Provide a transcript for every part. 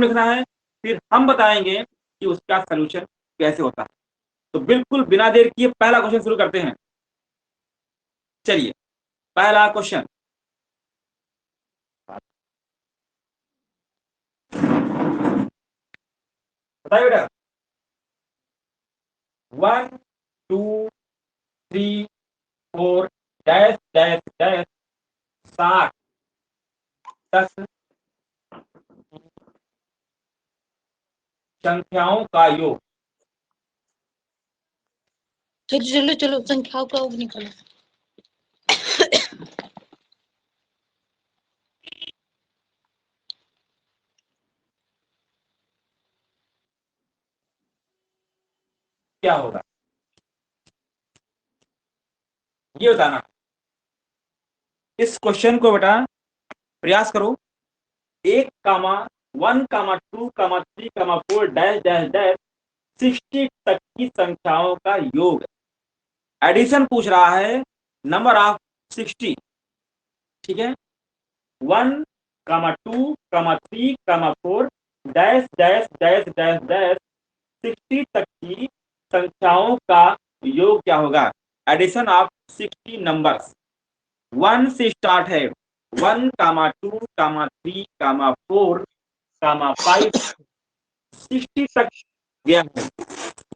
लिखना है, फिर हम बताएंगे कि उसका सलूशन कैसे होता है। तो बिल्कुल बिना देर किए पहला क्वेश्चन शुरू करते हैं। चलिए पहला क्वेश्चन, बताइए बेटा। 1 2 3 4 डैश डैश डैश 60 10 संख्याओं का योग। चलो चलो चलो संख्याओं का योग निकालो। क्या होगा ये बताना। इस क्वेश्चन को बेटा प्रयास करो। 1 कामा 1 कामा 2 कामा 3 कामा 4 डैश डैश डैश 60 तक की संख्याओं का योग। एडिशन पूछ रहा है, नंबर ऑफ 60। ठीक है, 1 कामा 2 कामा 3 कामा 4 dash dash dash dash dash 60 तक की संख्याओं का योग क्या होगा। Addition of 60 numbers. 1 से स्टार्ट है, 1 कामा 2 कामा 3 कामा 4 कामा 5 60 तक गया है।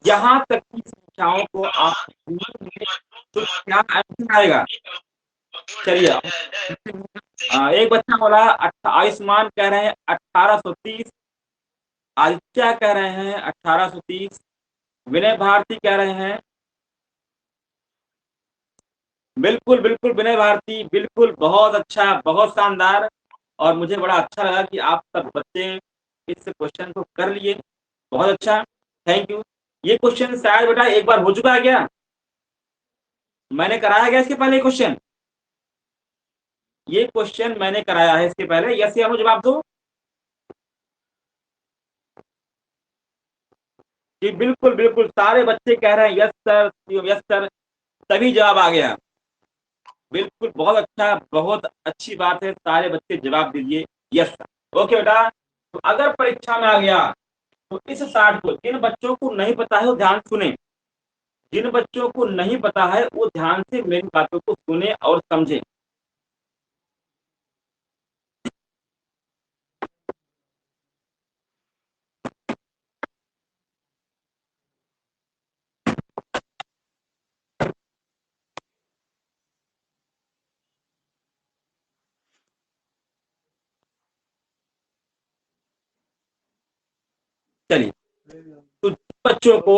यहाँ तक की संख्याओं को आप तो क्या आंसर आएगा। चलिए एक बच्चा बोला आयुष्मान कह रहे हैं 1830, आदित्य कह रहे हैं 1830, विनय भारती कह रहे हैं, बिल्कुल बिल्कुल विनय भारती, बिल्कुल बहुत अच्छा, बहुत शानदार। और मुझे बड़ा अच्छा लगा कि आप सब बच्चे इस क्वेश्चन को कर लिए, बहुत अच्छा, थैंक यू। ये क्वेश्चन शायद बेटा एक बार हो चुका है क्या, मैंने कराया गया इसके पहले क्वेश्चन, ये क्वेश्चन मैंने कराया है इसके पहले, यस या नो जवाब दो। जी बिल्कुल बिल्कुल सारे बच्चे कह रहे हैं यस सर, यस सर, तभी जवाब आ गया। बिल्कुल बहुत अच्छा, बहुत अच्छी बात है, सारे बच्चे जवाब दीजिए यस सर। ओके बेटा, तो अगर परीक्षा में आ गया तो इस 60 को, जिन बच्चों को नहीं पता है वो ध्यान सुने, जिन बच्चों को नहीं पता है वो ध्यान से मेरी बातों को सुने और समझे। चलिए, तो बच्चों को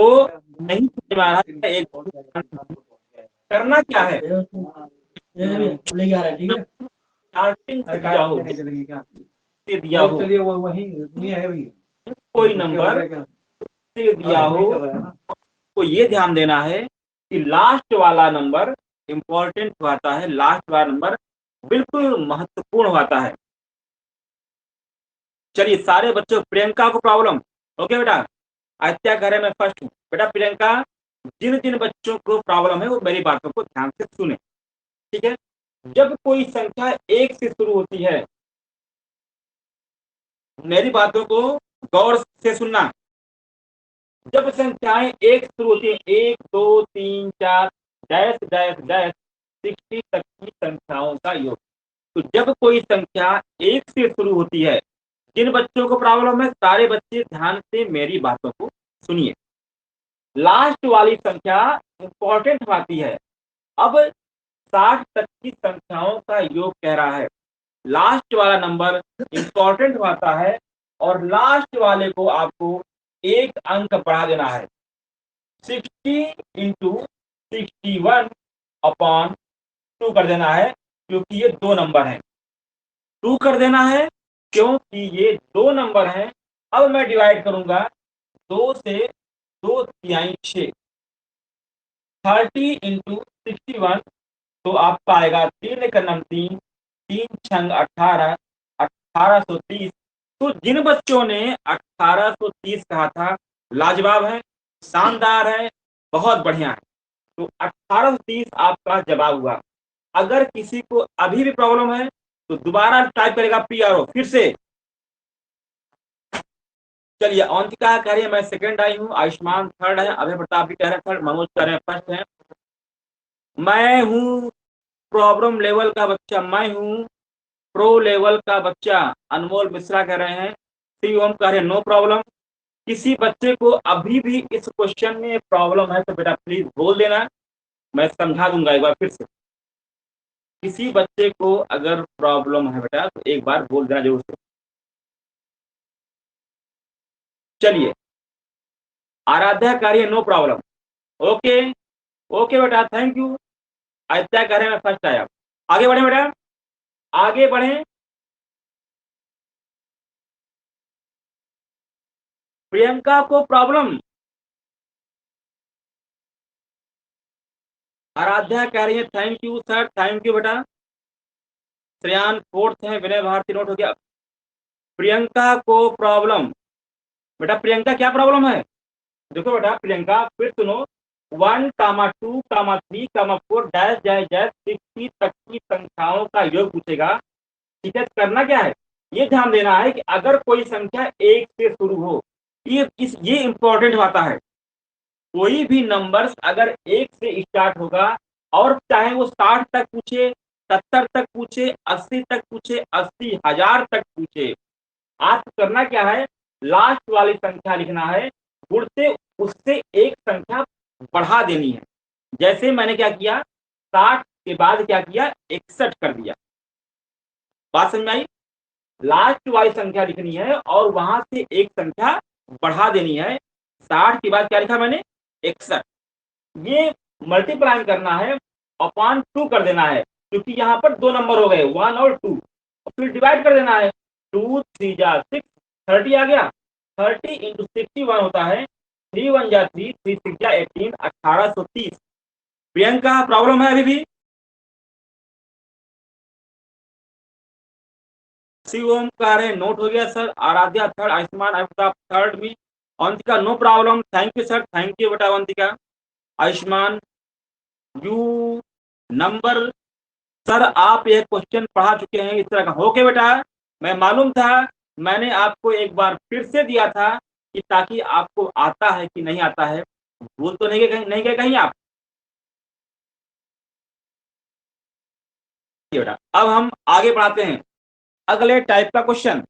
नहीं समझ में आ रहा है, एक करना क्या है, स्टार्टिंग से दिया हो, से दिया हो कोई नंबर से दिया हो, तो ये ध्यान देना है कि लास्ट वाला नंबर इंपॉर्टेंट होता है, लास्ट वाला नंबर बिल्कुल महत्वपूर्ण होता है। चलिए सारे बच्चों, प्रियंका को प्रॉब्लम, ओके बेटा, आदित्य कह रहे मैं फर्स्ट हूँ। बेटा प्रियंका, जिन जिन बच्चों को प्रॉब्लम है वो मेरी बातों को ध्यान से सुने, ठीक है। जब कोई संख्या 1 से शुरू होती है, मेरी बातों को गौर से सुनना। जब संख्याएं 1 शुरू होती है, 1 2 3 4 डैश डैश डैश 60 तक की संख्याओं का योग। तो जब कोई संख्या 1 से शुरू होती है, जिन बच्चों को प्रॉब्लम है सारे बच्चे ध्यान से मेरी बातों को सुनिए। लास्ट वाली संख्या इंपॉर्टेंट आती है। अब 60 तक की संख्याओं का योग कह रहा है, लास्ट वाला नंबर इंपॉर्टेंट होता है और लास्ट वाले को आपको एक अंक बढ़ा देना है। 60 इंटू 61 अपॉन 2 कर देना है, क्योंकि ये 2 नंबर हैं। 2 कर देना है क्योंकि ये 2 नंबर हैं। अब मैं डिवाइड करूंगा 2 से, 2 तिहाई 6, 30 इंटू 61, तो आपका आएगा 3 एक नम 3, 3 छंग 18, 1830। तो जिन बच्चों ने 1830 कहा था, लाजवाब है, शानदार है, बहुत बढ़िया है। तो 1830 आपका जवाब हुआ। अगर किसी को अभी भी प्रॉब्लम है तो दोबारा टाइप करेगा PRO, फिर से चलिए, अवंतिका कह रही है मैं सेकंड आई हूँ, आयुष्मान थर्ड है, अभय प्रताप भी कह रहे हैं थर्ड, मनोज कह रहे हैं फर्स्ट है। मैं हूँ प्रॉब्लम लेवल का बच्चा, मैं हूँ प्रो लेवल का बच्चा, अनमोल मिश्रा कह रहे हैं। श्री ओम कह रहे हैं नो प्रॉब्लम। किसी बच्चे को अभी भी इस क्वेश्चन में प्रॉब्लम है तो बेटा प्लीज बोल देना, मैं समझा दूंगा एक बार फिर से। किसी बच्चे को अगर प्रॉब्लम है बेटा तो एक बार बोल देना जरूर से। चलिए, आराध्या कह रही है नो प्रॉब्लम। ओके, ओके बेटा, थैंक यू। आदित्य कह रहे हैं मैं फर्स्ट आया। आगे बढ़े बेटा, आगे बढ़े। प्रियंका को प्रॉब्लम, आराध्या कह रही है thank you sir, thank you बेटा। श्रेयान फोर्थ है, विनय भारती नोट हो गया। प्रियंका को प्रॉब्लम, बेटा प्रियंका क्या प्रॉब्लम है? देखो बेटा प्रियंका फिर सुनो, 1, 2, 3, 4 डैश डैश डैश 60 तक की संख्याओं का योग पूछेगा। ठीक है, करना क्या है, ये ध्यान देना है कि अगर कोई संख्या एक से शुरू हो, ये इंपॉर्टेंट होता है। कोई भी नंबर्स अगर एक से स्टार्ट होगा, और चाहे वो 60 तक पूछे, 70 तक पूछे, 80 तक पूछे, 80,000 तक पूछे, आपको करना क्या है, लास्ट वाली संख्या लिखना है, गुण से उससे एक संख्या बढ़ा देनी है। जैसे मैंने क्या किया, 60 के बाद क्या किया, 61 कर दिया। बात समझ में आई? लास्ट वाली संख्या लिखनी है और वहां से एक संख्या बढ़ा देनी है। 60 के बाद क्या लिखा मैंने, 61। ये मल्टीप्लाई करना है, अपॉन 2 कर देना है, क्योंकि यहाँ पर दो नंबर हो गए 1 और 2, और फिर डिवाइड कर देना है। 2 3 जा 6, 30 आ गया। 30 इंटू 61 होता है 3 1 जा 3, 3 6 जा 18, 1830। प्रियंका प्रॉब्लम है अभी भी? शिवम कह रहे नोट हो गया sir. Aaradhya third, Ayushman Amitabh third भी। Avantika no problem, thank you sir, thank you बेटा Avantika. Ayushman you number, sir आप ये क्वेश्चन पढ़ा चुके हैं इस तरह का। ओके बेटा, मैं मालूम था, मैंने आपको एक बार फिर से दिया था कि ताकि आपको आता है कि नहीं आता है, भूल तो नहीं गए कहीं, नहीं गए कहीं आप? बेटा अब हम आगे बढ़ाते हैं अगले टाइप का क्वेश्चन।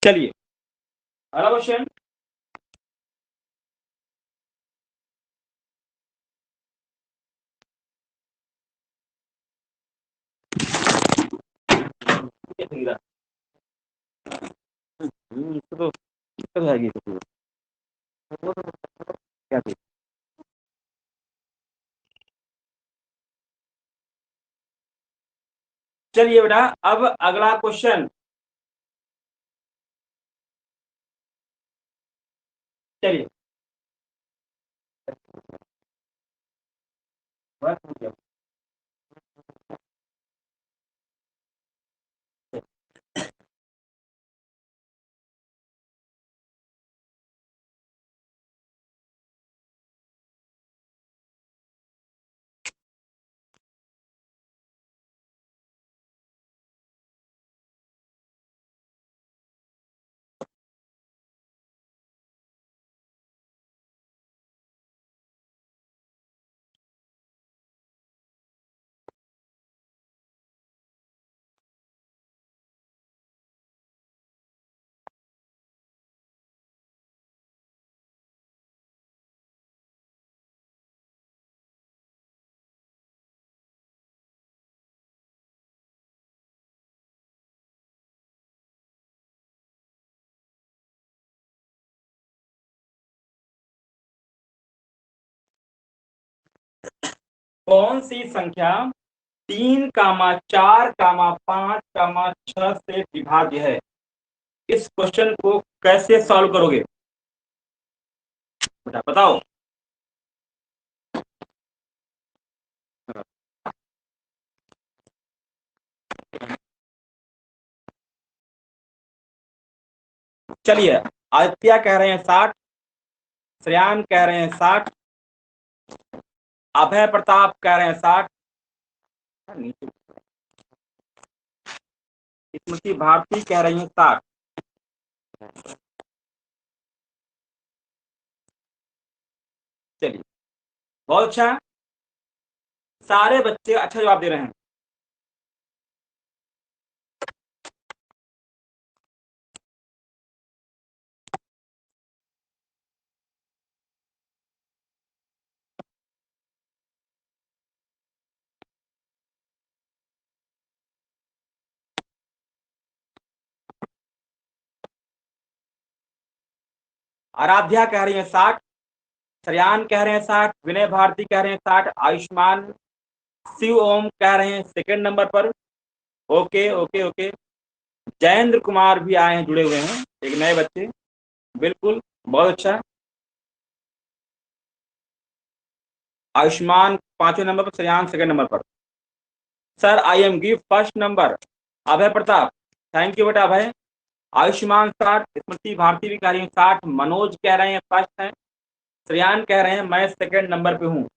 चलिए, अगला क्वेश्चन। तो जाएगी क्या थी? चलिए बेटा, अब अगला क्वेश्चन। चलिए, कौन सी संख्या 3, 4, 5, 6 से विभाज्य है? इस क्वेश्चन को कैसे सॉल्व करोगे बेटा, बताओ। चलिए, आदित्य कह रहे हैं 60, श्रेयान कह रहे हैं 60, अभय प्रताप कह रहे हैं 60, स्मृति भारती कह रही है 60। चलिए, बहुत अच्छा, सारे बच्चे अच्छा जवाब दे रहे हैं। आराध्या कह रही है 60, श्रेयान कह रहे हैं 60, विनय भारती कह रहे हैं 60, आयुष्मान शिव ओम कह रहे हैं सेकंड नंबर पर। Okay okay okay, Jayendra Kumar भी आए हैं, जुड़े हुए हैं, एक नए बच्चे, बिल्कुल, बहुत अच्छा। आयुष्मान पांचवें नंबर पर, श्रेयांश सेकंड नंबर पर। Sir I am give first number. Abhay Pratap, thank you बेटा अभय। आयुष्मान 60, स्मृति भारती भी कह रही है 60, मनोज कह रहे हैं फर्स्ट है, श्रेयान कह रहे हैं मैं सेकंड नंबर पे हूँ।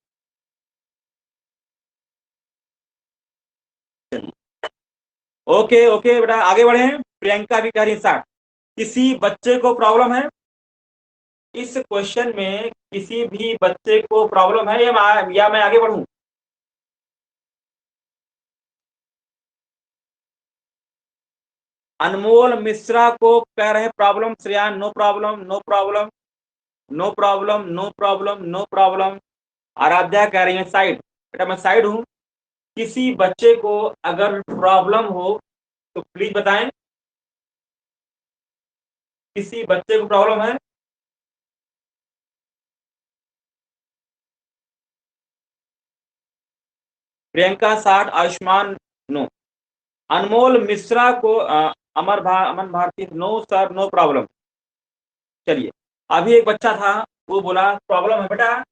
ओके ओके बेटा, आगे बढ़े। प्रियंका भी कह रही है 60। किसी बच्चे को प्रॉब्लम है इस क्वेश्चन में? किसी भी बच्चे को प्रॉब्लम है या मैं आगे बढ़ूं? अनमोल मिश्रा को कह रहे हैं problem, Shreyan no problem, no problem, no problem, no problem, no problem. Aaradhya कह रही है साइड, बेटा मैं साइड हूं। किसी बच्चे को अगर प्रॉब्लम हो तो प्लीज बताएं। किसी बच्चे को प्रॉब्लम है? प्रियंका 60, आयुष्मान नो, अनमोल मिश्रा को Aman Bharti no sir, no problem. चलिए, अभी एक बच्चा था, वो बोला प्रॉब्लम है बेटा,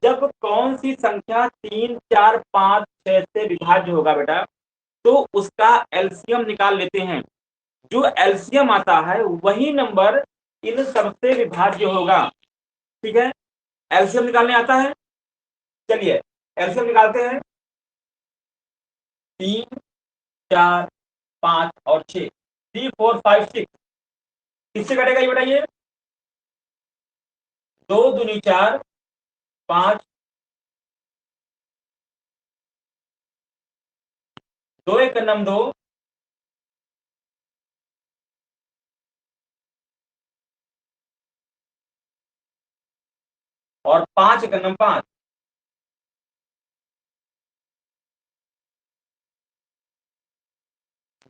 जब कौन सी संख्या 3, 4, 5, 6 से विभाज्य होगा बेटा, तो उसका एलसीएम निकाल लेते हैं। जो एलसीएम आता है वही नंबर इन सबसे विभाज्य होगा। ठीक है, एलसीएम निकालने आता है? चलिए एलसीएम निकालते हैं। 3, 4, 5 और 6, 3, 4, 5, 6, किससे कटेगा ये बताइए? 2 दूनी 4, 5, 2 एक नम 2, और 5 एक नम 5।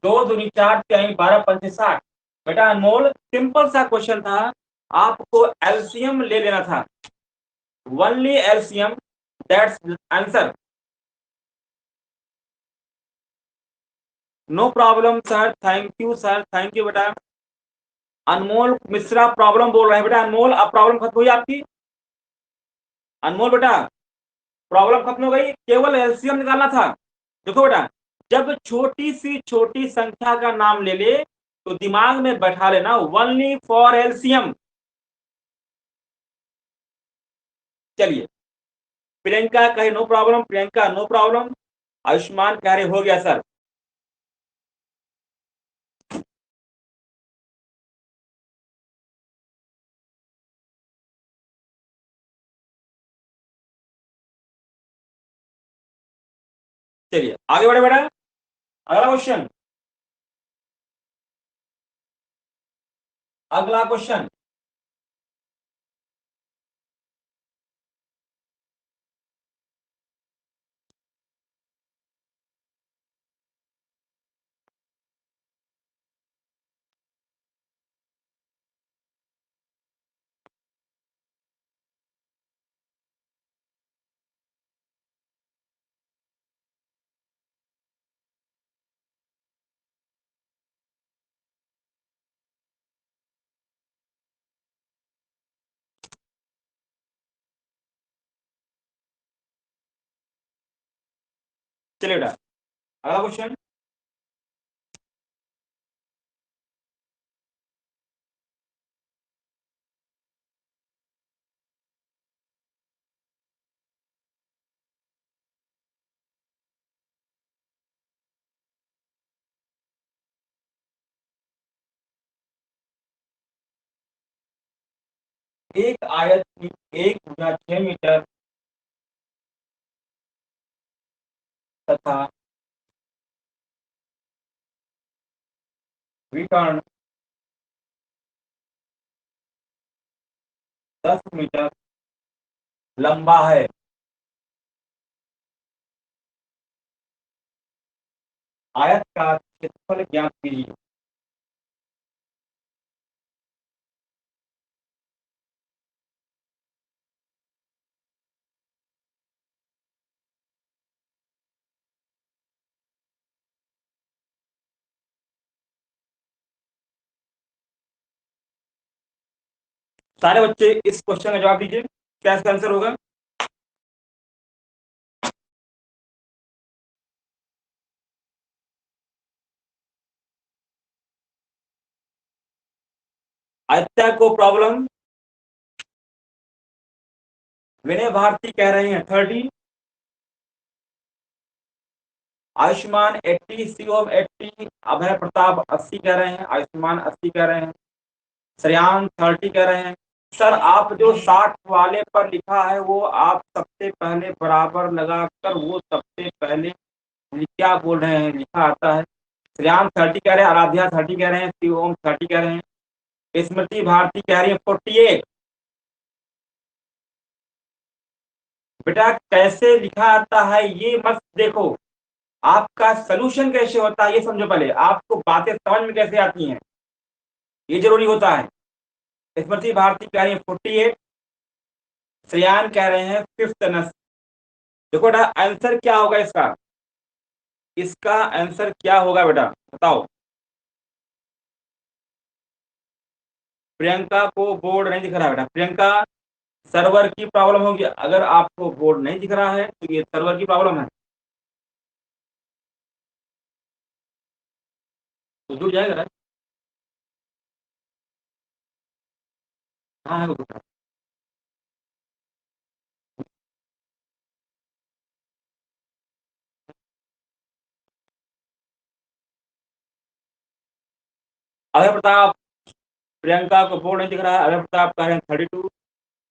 2 दूनी 4, 4, 12, 5, 60। बेटा अनमोल, सिंपल सा क्वेश्चन था, आपको एलसीएम ले लेना था, only LCM, that's answer. No problem sir, thank you sir, thank you बेटा। अनमोल मिश्रा प्रॉब्लम बोल रहे हैं बेटा। अनमोल, अब प्रॉब्लम खत्म हुई आपकी? अनमोल बेटा, प्रॉब्लम खत्म हो गई, केवल एलसीएम निकालना था। देखो बेटा, जब छोटी सी छोटी संख्या का नाम ले ले तो दिमाग में बैठा लेना ओनली फॉर एलसीएम। चलिए, प्रियंका कहे no problem, Priyanka no problem. Ayushman कह रहे हो गया सर। चलिए आगे बढ़े बेटा, अगला क्वेश्चन, अगला क्वेश्चन। चलिए बेटा, अगला क्वेश्चन। एक आयत की एक भुजा 6 मीटर तथा विकर्ण 10 मीटर लंबा है। आयत का क्षेत्रफल ज्ञात कीजिए। सारे बच्चे इस क्वेश्चन का जवाब दीजिए, क्या इसका आंसर होगा? आदित्य को प्रॉब्लम, विनय भारती कह रहे हैं 30, आयुष्मान 80, शिवम 80, अभय प्रताप 80 कह रहे हैं, आयुष्मान 80 कह रहे हैं, श्रेयान 30 कह रहे हैं। सर आप जो 60 वाले पर लिखा है वो आप सबसे पहले बराबर लगाकर वो सबसे पहले क्या बोल रहे हैं लिखा आता है। श्रेयान 30 कह रहे हैं, आराध्या 30 कह रहे हैं, शिवम 30 कह रहे हैं, स्मृति भारती कह रही है 48। बेटा कैसे लिखा आता है ये मत देखो, आपका सोल्यूशन कैसे होता है ये समझो, पहले आपको बातें समझ में कैसे आती हैं ये जरूरी होता है। स्मृति भारती कह रही है 48, श्रेयान कह रहे हैं 5th। देखो बेटा आंसर क्या होगा इसका, इसका आंसर क्या होगा बेटा बताओ। प्रियंका को बोर्ड नहीं दिख रहा है बेटा, प्रियंका सर्वर की प्रॉब्लम होगी, अगर आपको बोर्ड नहीं दिख रहा है तो ये सर्वर की प्रॉब्लम है, तो जुड़ जाएगा। हाँ है बेटा। अभय प्रताप, प्रियंका को बोर्ड नहीं दिख रहा है, अभय प्रताप कह रहे हैं 32,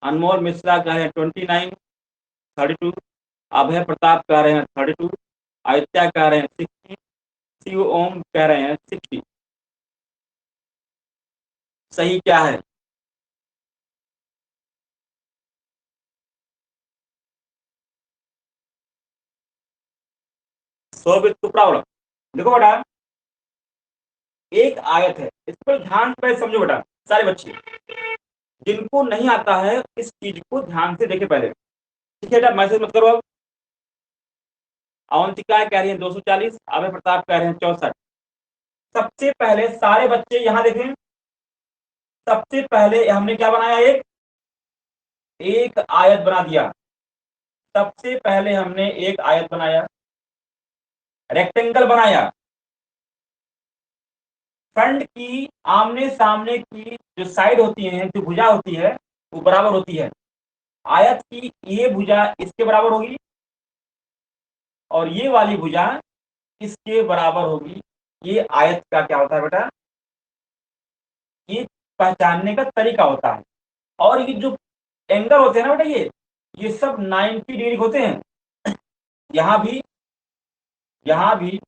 अनमोल मिश्रा कह रहे हैं 29, 32, अभय प्रताप कह रहे हैं 32, आदित्य कह रहे हैं 60, शिव ओम कह रहे हैं 60। सही क्या है? So with problem. देखो बेटा एक आयत है, इस पर ध्यान पे समझो बेटा सारे बच्चे, जिनको नहीं आता है इस चीज को ध्यान से देखे पहले, ठीक है बेटा, मैसेज मत करो अब। अवंतिका कह रही है 240, अभय प्रताप कह रहे हैं 64। सबसे पहले सारे बच्चे यहां देखें, सबसे पहले हमने क्या बनाया, एक एक आयत बना दिया। सबसे पहले हमने एक आयत बनाया, रेक्टेंगल बनाया, फ्रंट की आमने सामने की जो साइड होती है, जो भुजा होती है वो बराबर होती है। आयत की ये भुजा इसके बराबर होगी और ये वाली भुजा इसके बराबर होगी। ये आयत का क्या होता है बेटा, ये पहचानने का तरीका होता है। और ये जो एंगल होते हैं ना बेटा, ये सब 90 डिग्री होते हैं, यहां भी, यहां भी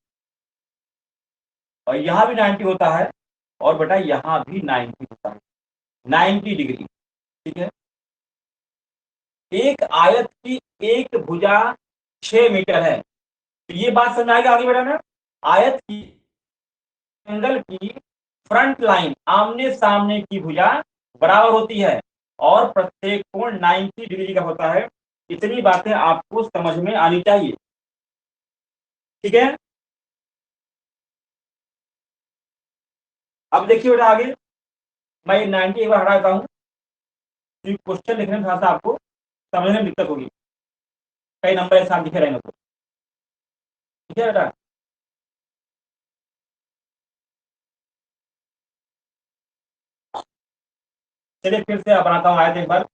और यहां भी 90 होता है, और बेटा यहां भी 90 होता है, 90 डिग्री, ठीक है। एक आयत की एक भुजा 6 मीटर है, तो ये बात समझ आएगी आगे बेटा ना। आयत की एंगल की फ्रंट लाइन आमने सामने की भुजा बराबर होती है और प्रत्येक कोण 90 डिग्री का होता है। इतनी बातें आपको समझ में आनी चाहिए, ठीक है। अब देखिए बेटा आगे, मैं 90 एक बार हटा देता हूं, क्योंकि क्वेश्चन लिखने में थोड़ा सा आपको समझने में दिक्कत होगी, कई नंबर एक साथ दिखे रहेंगे तो, ठीक है बेटा। चलिए फिर से बनाता हूँ आयत एक बार।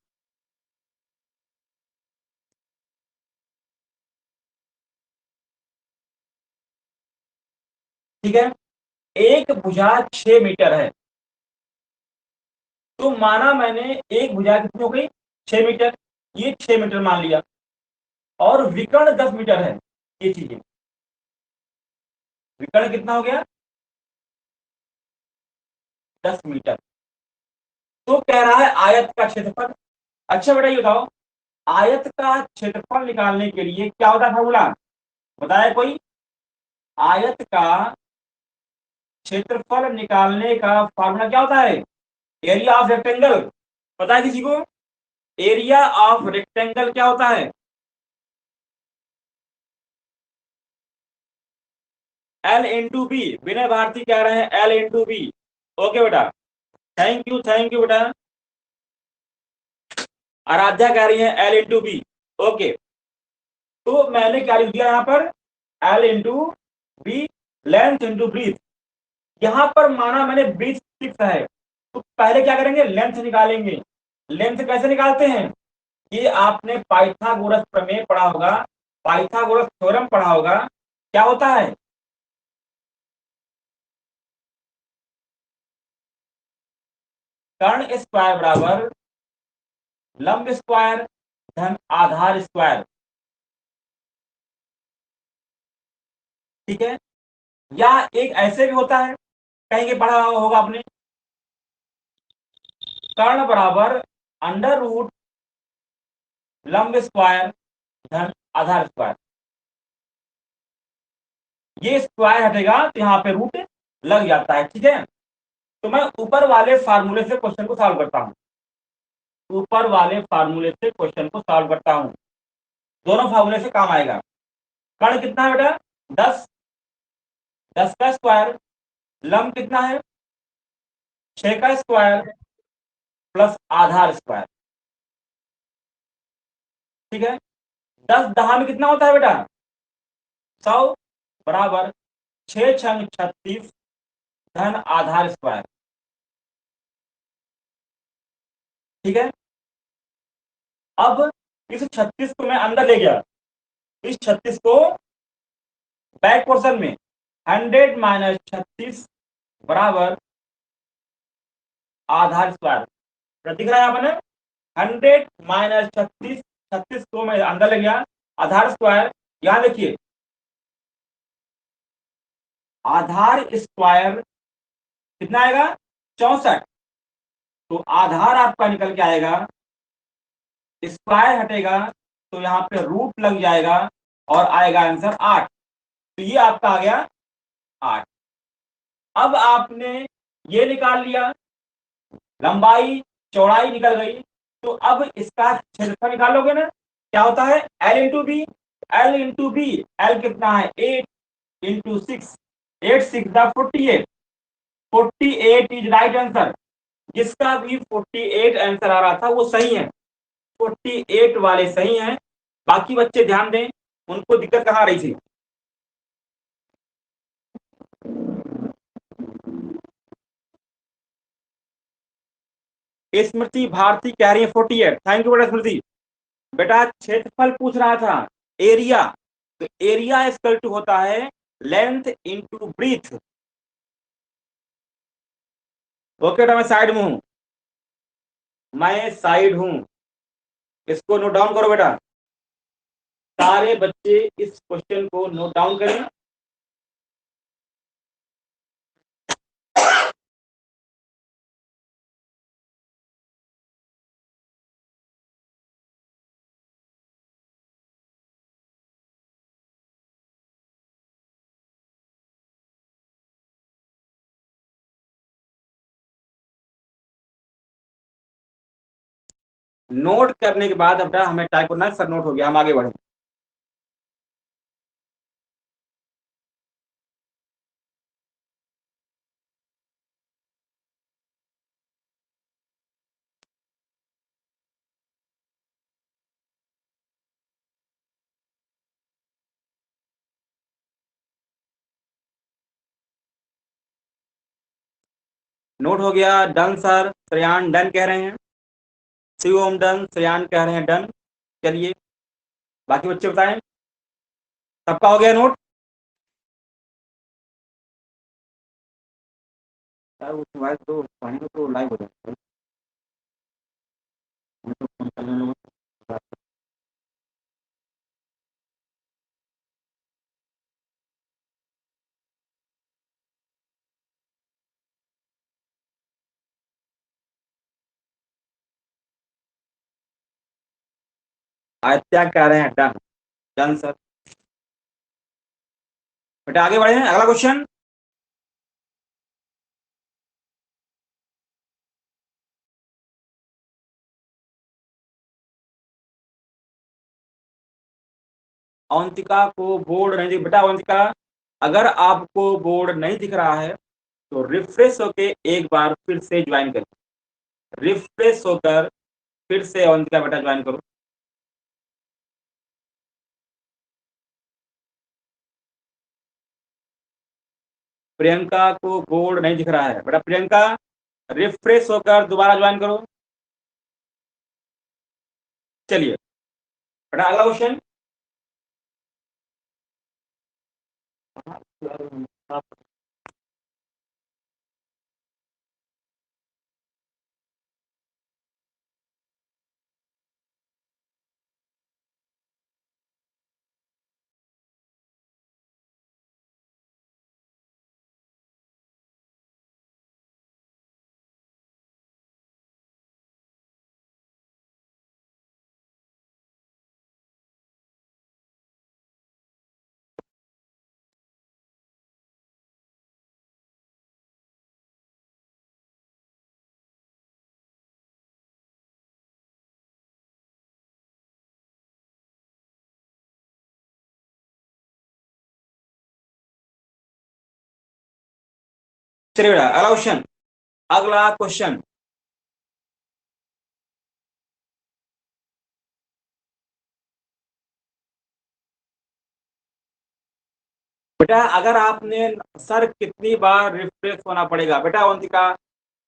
ठीक है, एक भुजा 6 मीटर है, तो माना मैंने एक भुजा कितनी हो गई 6 मीटर, ये 6 मीटर मान लिया, और विकर्ण 10 मीटर है, ये चीजें विकर्ण कितना हो गया 10 मीटर। तो कह रहा है आयत का क्षेत्रफल। अच्छा बेटा ये बताओ, आयत का क्षेत्रफल निकालने के लिए क्या होता है फॉर्मूला, बताया कोई? आयत का क्षेत्रफल निकालने का फॉर्मूला क्या होता है? Area of rectangle. पता है किसी को एरिया ऑफ रेक्टेंगल क्या होता है? L into B. Vinay Bharti कह रहे हैं एल इंटू बी। ओके बेटा, थैंक यू बेटा। आराध्या कह रही है एल इंटू बी। ओके, तो मैंने क्या लिख दिया यहाँ पर, l into b, length into breadth. यहां पर माना मैंने ब्रीथ 6 है, तो पहले क्या करेंगे, लेंथ निकालेंगे। लेंथ कैसे निकालते हैं? ये आपने पाइथागोरस प्रमेय पढ़ा होगा, पाइथागोरस थ्योरम पढ़ा होगा। क्या होता है? कर्ण स्क्वायर बराबर लंब स्क्वायर धन आधार स्क्वायर। ठीक है, या एक ऐसे भी होता है, कहीं के पढ़ा होगा आपने, कर्ण बराबर अंडर रूट लंब स्क्वायर धन आधार स्क्वायर। ये स्क्वायर हटेगा तो यहाँ पे रूट लग जाता है। ठीक है, तो मैं ऊपर वाले फार्मूले से क्वेश्चन को सॉल्व करता हूँ, ऊपर वाले फार्मूले से क्वेश्चन को सॉल्व करता हूँ। दोनों फार्मूले से काम आएगा। कर्ण कितना है बेटा 10, 10 का स्क्वायर, लंब कितना है 6 का स्क्वायर प्लस आधार स्क्वायर। ठीक है, 10 दहा में कितना होता है बेटा 100 बराबर 6 छंग 36 धन आधार स्क्वायर। ठीक है, अब इस 36 को मैं अंदर ले गया, इस 36 को बैक पोर्शन में 100 माइनस 36 बराबर आधार स्क्वायर। दिख रहा है आपने 100 माइनस 36, 36 को मैं अंदर ले गया, आधार स्क्वायर। यहां देखिए आधार स्क्वायर कितना आएगा 64, तो आधार आपका निकल के आएगा, स्क्वायर हटेगा तो यहाँ पे रूट लग जाएगा और आएगा आंसर 8। तो ये आपका आ गया 8। अब आपने ये निकाल लिया, लंबाई चौड़ाई निकल गई, तो अब इसका क्षेत्रफल निकालोगे ना, क्या होता है L into b. L into b, l कितना है 8 इंटू 6, 8 6 48, 48 इज राइट आंसर। जिसका भी 48 आंसर आ रहा था वो सही है, 48 वाले सही हैं। बाकी बच्चे ध्यान दें, उनको दिक्कत कहाँ आ रही थी? स्मृति भारती कह रही है 48। थैंक यू बेटा स्मृति। बेटा क्षेत्रफल पूछ रहा था, एरिया, तो एरिया इक्वल टू होता है लेंथ इंटू ब्रीथ। ओके बेटा, मैं साइड में हूं, मैं साइड हूं, इसको नोट डाउन करो बेटा। सारे बच्चे इस क्वेश्चन को नोट डाउन करें। नोट करने के बाद बेटा हमें टाइप करना है, सर नोट हो गया, हम आगे बढ़े। नोट हो गया, डन सर। श्रेयान डन कह रहे हैं, शिवम डन, श्रेयान कह रहे हैं डन। चलिए बाकी बच्चे बताएं, सबका हो गया नोट? सर वो मोबाइल तो पानी में तो लाइव हो जाए। आदित्य कह रहे हैं डन। Done sir. बेटा आगे बढ़े हैं, अगला क्वेश्चन। अवंतिका को बोर्ड नहीं दिख बेटा। अवंतिका, अगर आपको बोर्ड नहीं दिख रहा है तो रिफ्रेश होके एक बार फिर से ज्वाइन करो। रिफ्रेश होकर फिर से अवंतिका बेटा ज्वाइन करो। प्रियंका को बोर्ड नहीं दिख रहा है बेटा। प्रियंका, रिफ्रेश होकर दोबारा ज्वाइन करो। चलिए बेटा अगला क्वेश्चन। चलिए बेटा अगला क्वेश्चन। अगला क्वेश्चन। बेटा अगर आपने सर कितनी बार रिफ्रेश होना पड़ेगा बेटा। अवंतिका,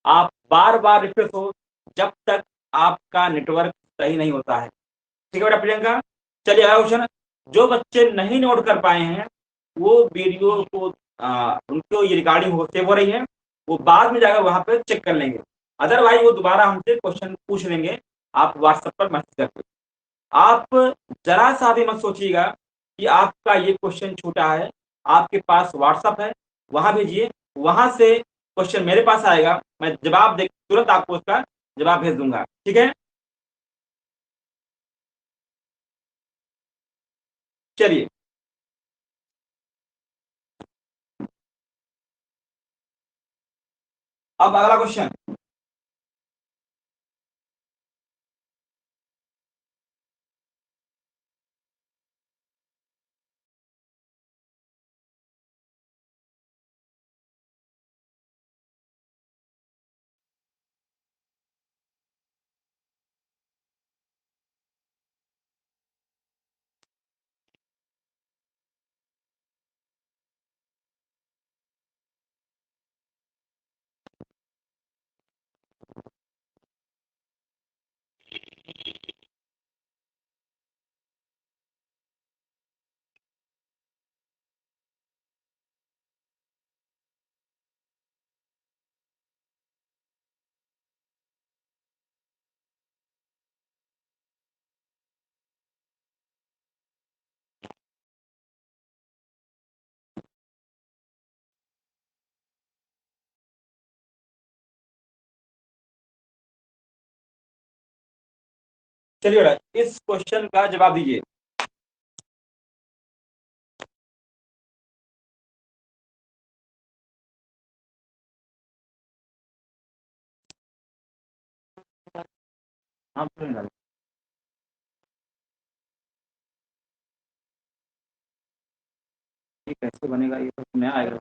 आप बार बार रिफ्रेश हो जब तक आपका नेटवर्क सही नहीं होता है। ठीक है बेटा। प्रियंका, चलिए अगला क्वेश्चन। जो बच्चे नहीं नोट कर पाए हैं वो वीडियो को उनको ये रिकॉर्डिंग हो सेव हो रही है, वो बाद में जाकर वहां पे चेक कर लेंगे। अदरवाइज वो दोबारा हमसे क्वेश्चन पूछ लेंगे। आप व्हाट्सएप पर मैसेज करके। आप जरा सा भी मत सोचिएगा कि आपका ये क्वेश्चन छूटा है। आपके पास व्हाट्सएप है, वहां भेजिए। वहां से क्वेश्चन मेरे पास आएगा, मैं जवाब दे तुरंत आपको उसका जवाब भेज दूंगा। ठीक है। चलिए अब अगला क्वेश्चन। चलिए बेटा इस क्वेश्चन का जवाब दीजिए। हाँ ये कैसे बनेगा, ये तो नया आएगा।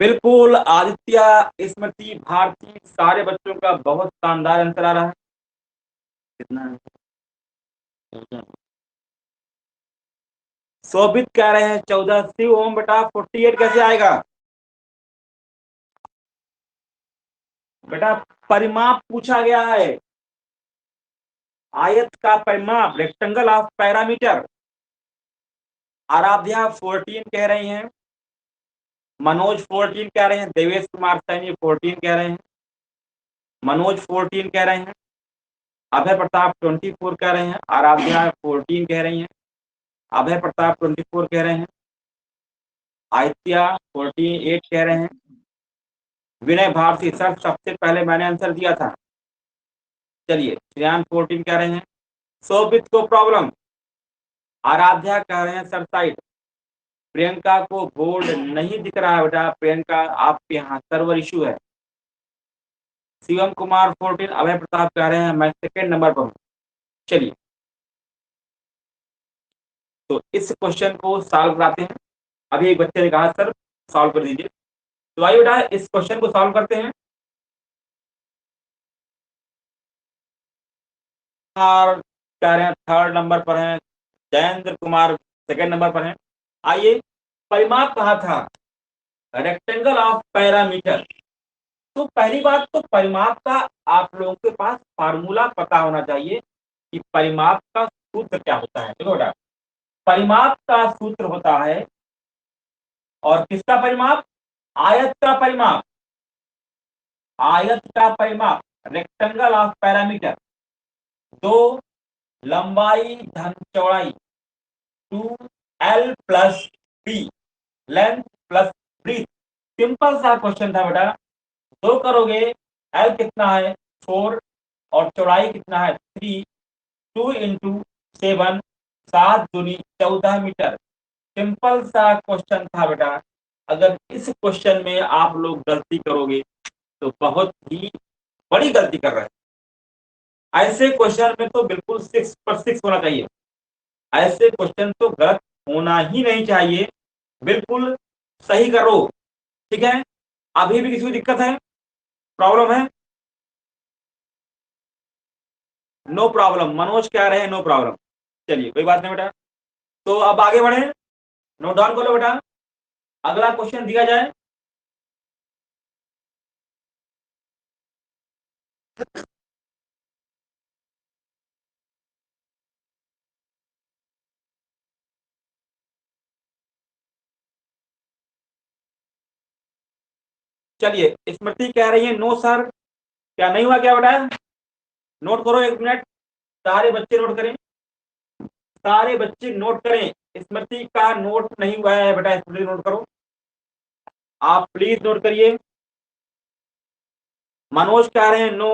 बिल्कुल आदित्य, स्मृति, भारती, सारे बच्चों का बहुत शानदार आंसर आ रहा है। कितना है? शोभित कह रहे हैं 14। शिव ओम बेटा 48 कैसे आएगा बेटा? परिमाप पूछा गया है, आयत का परिमाप, रेक्टेंगल ऑफ पैरामीटर। आराध्या 14 कह रही हैं, मनोज 14 कह रहे हैं, देवेश कुमार सैनी 14 कह रहे हैं। मनोज 14 कह रहे हैं, अभय प्रताप 24 कह रहे हैं, आराध्या 14 कह रही हैं, अभय प्रताप 24 कह रहे हैं, आदित्य 48 कह रहे हैं, विनय भारती सर सबसे पहले मैंने आंसर दिया था। चलिए श्रेयान 14 कह रहे हैं, शोभित को प्रॉब्लम, आराध्या कह रहे हैं सर साइड, प्रियंका को बोर्ड नहीं दिख रहा है बेटा, प्रियंका आपके यहाँ सर्वर इशू है। शिवम कुमार 14, अभय प्रताप कह रहे हैं मैं सेकेंड नंबर पर हूँ। चलिए तो इस क्वेश्चन को सॉल्व कराते हैं। अभी एक बच्चे ने कहा सर सॉल्व कर दीजिए, तो आइए बेटा इस क्वेश्चन को सॉल्व करते हैं। और कह रहे हैं थर्ड नंबर पर हैं, जयेंद्र कुमार सेकेंड नंबर पर हैं। आइए, परिमाप कहा था, रेक्टेंगल ऑफ पैरामीटर। तो पहली बात तो परिमाप का आप लोगों के पास फार्मूला पता होना चाहिए कि परिमाप का सूत्र क्या होता है। देखो बेटा, परिमाप का सूत्र होता है, और किसका परिमाप? आयत का परिमाप, आयत का परिमाप, रेक्टेंगल ऑफ पैरामीटर। दो लंबाई धन चौड़ाई 2l plus b, length plus breadth. Simple सा क्वेश्चन था बेटा। दो करोगे, l कितना है 4 और चौड़ाई कितना है 3, 2 इंटू 7, 7 दूनी 14 मीटर। सिंपल सा क्वेश्चन था बेटा। अगर इस क्वेश्चन में आप लोग गलती करोगे तो बहुत ही बड़ी गलती कर रहे हैं। ऐसे क्वेश्चन में तो बिल्कुल 6 पर 6 होना चाहिए। ऐसे क्वेश्चन तो गलत होना ही नहीं चाहिए, बिल्कुल सही करो। ठीक है, अभी भी किसी को दिक्कत है, प्रॉब्लम है? नो प्रॉब्लम, मनोज कह रहे हैं नो प्रॉब्लम। चलिए कोई बात नहीं बेटा, तो अब आगे बढ़े, नोट डाउन करो बेटा, अगला क्वेश्चन दिया जाए। चलिए स्मृति कह रही है नो सर, क्या नहीं हुआ क्या बेटा? नोट करो, एक मिनट, सारे बच्चे नोट करें, सारे बच्चे नोट करें। स्मृति का नोट नहीं हुआ है बेटा, स्मृति नोट करो, आप प्लीज नोट करिए। मनोज कह रहे हैं नो,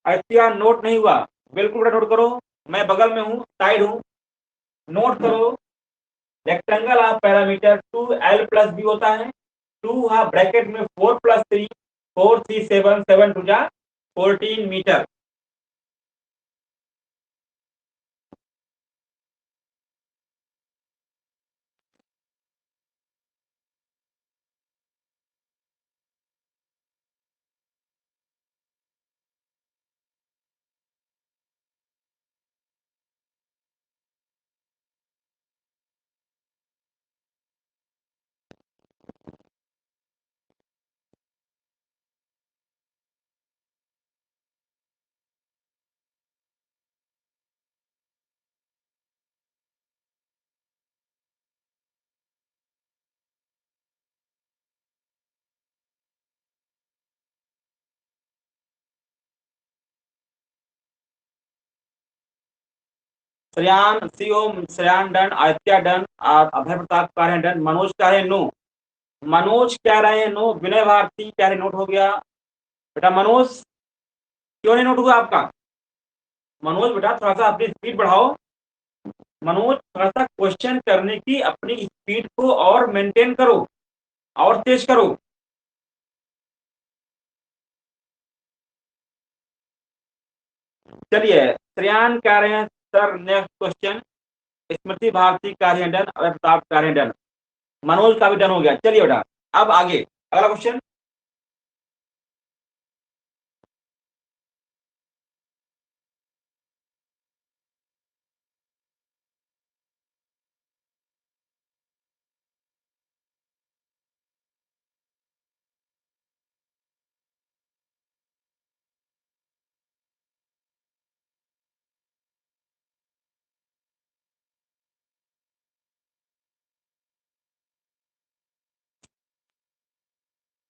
आदित्य नोट नहीं हुआ, बिल्कुल बेटा नोट करो, मैं बगल में हूँ, साइड हूँ, नोट करो। Rectangle of parameter 2l plus b होता है, 2 हाफ ब्रैकेट में 4 प्लस 3, 4 3 7, 7 2 जा 14 metre. Shreyan Shivam, Shreyan done, Aditya done, Abhay Pratap कह रहे हैं डन, मनोज कह रहे हैं नो, मनोज कह रहे हैं नो, विनय भारती कह रहे नोट हो गया। बेटा मनोज क्यों नहीं नोट हुआ आपका? मनोज बेटा थोड़ा सा अपनी स्पीड बढ़ाओ, मनोज थोड़ा सा क्वेश्चन करने की अपनी स्पीड को और मेंटेन करो, और तेज करो। चलिए श्रेयान कह रहे हैं सर नेक्स्ट क्वेश्चन, स्मृति भारती कह रहे हैं डन, अभय प्रताप कह रहे हैं डन, मनोज का भी डन हो गया। चलिए बेटा अब आगे अगला क्वेश्चन।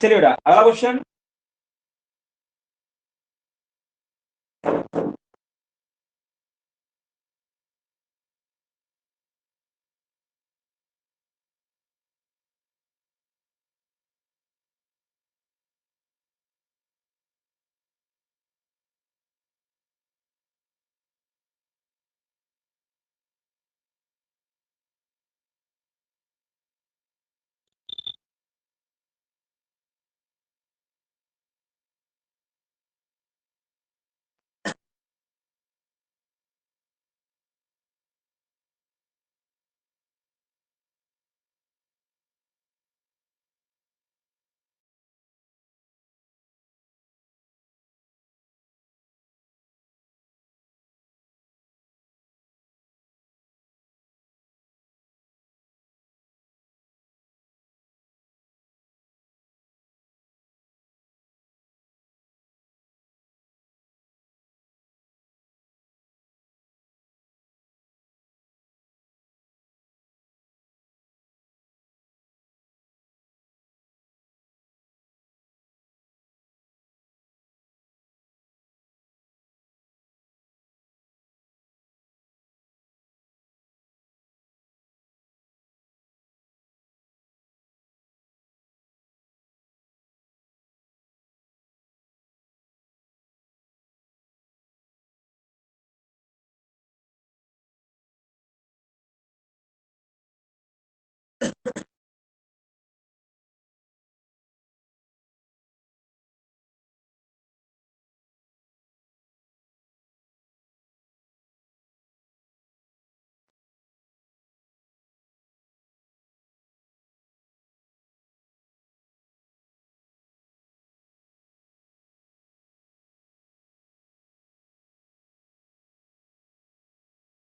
चलिए बेटा अगला क्वेश्चन,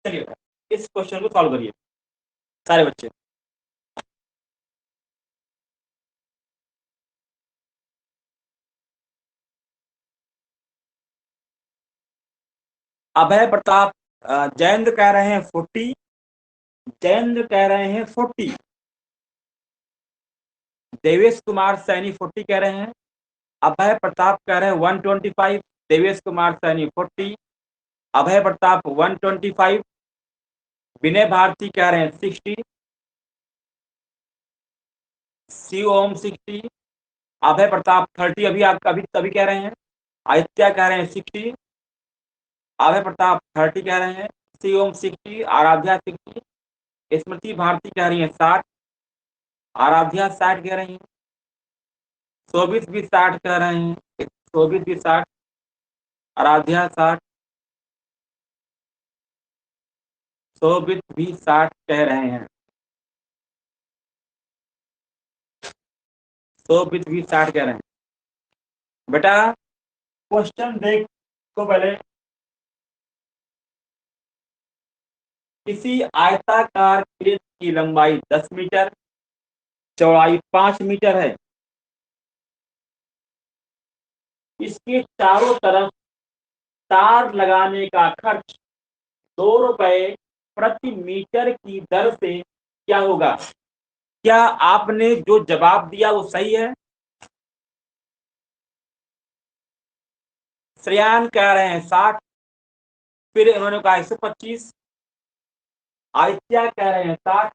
चलिए इस क्वेश्चन को सॉल्व करिए सारे बच्चे। अभय प्रताप जयेंद्र कह रहे हैं 40, जयेंद्र कह रहे हैं 40, देवेश कुमार सैनी 40 कह रहे हैं, अभय प्रताप कह रहे हैं 125, देवेश कुमार सैनी 40, अभय प्रताप 125, विनय भारती कह रहे हैं 60, सी ओम 60, अभय प्रताप 30 अभी आप अभी तभी कह रहे हैं, आदित्य कह रहे हैं 60, अभय प्रताप 30 कह रहे हैं, सी ओम 60, आराध्या 60, स्मृति भारती कह रही है 60, आराध्या 60 कह रही है, शोभित भी 60 कह रहे हैं, शोभित भी 60, आराध्या 60, शोभित भी 60 कह रहे हैं, शोभित भी 60 कह रहे हैं। बेटा क्वेश्चन देख तो पहले, किसी आयताकार खेत की लंबाई 10 मीटर, चौड़ाई 5 मीटर है, इसके चारों तरफ तार लगाने का खर्च 2 रुपए प्रति मीटर की दर से क्या होगा? क्या आपने जो जवाब दिया वो सही है? श्रेयान कह रहे हैं 60, फिर इन्होंने कहा 125, आदित्य कह रहे हैं 60,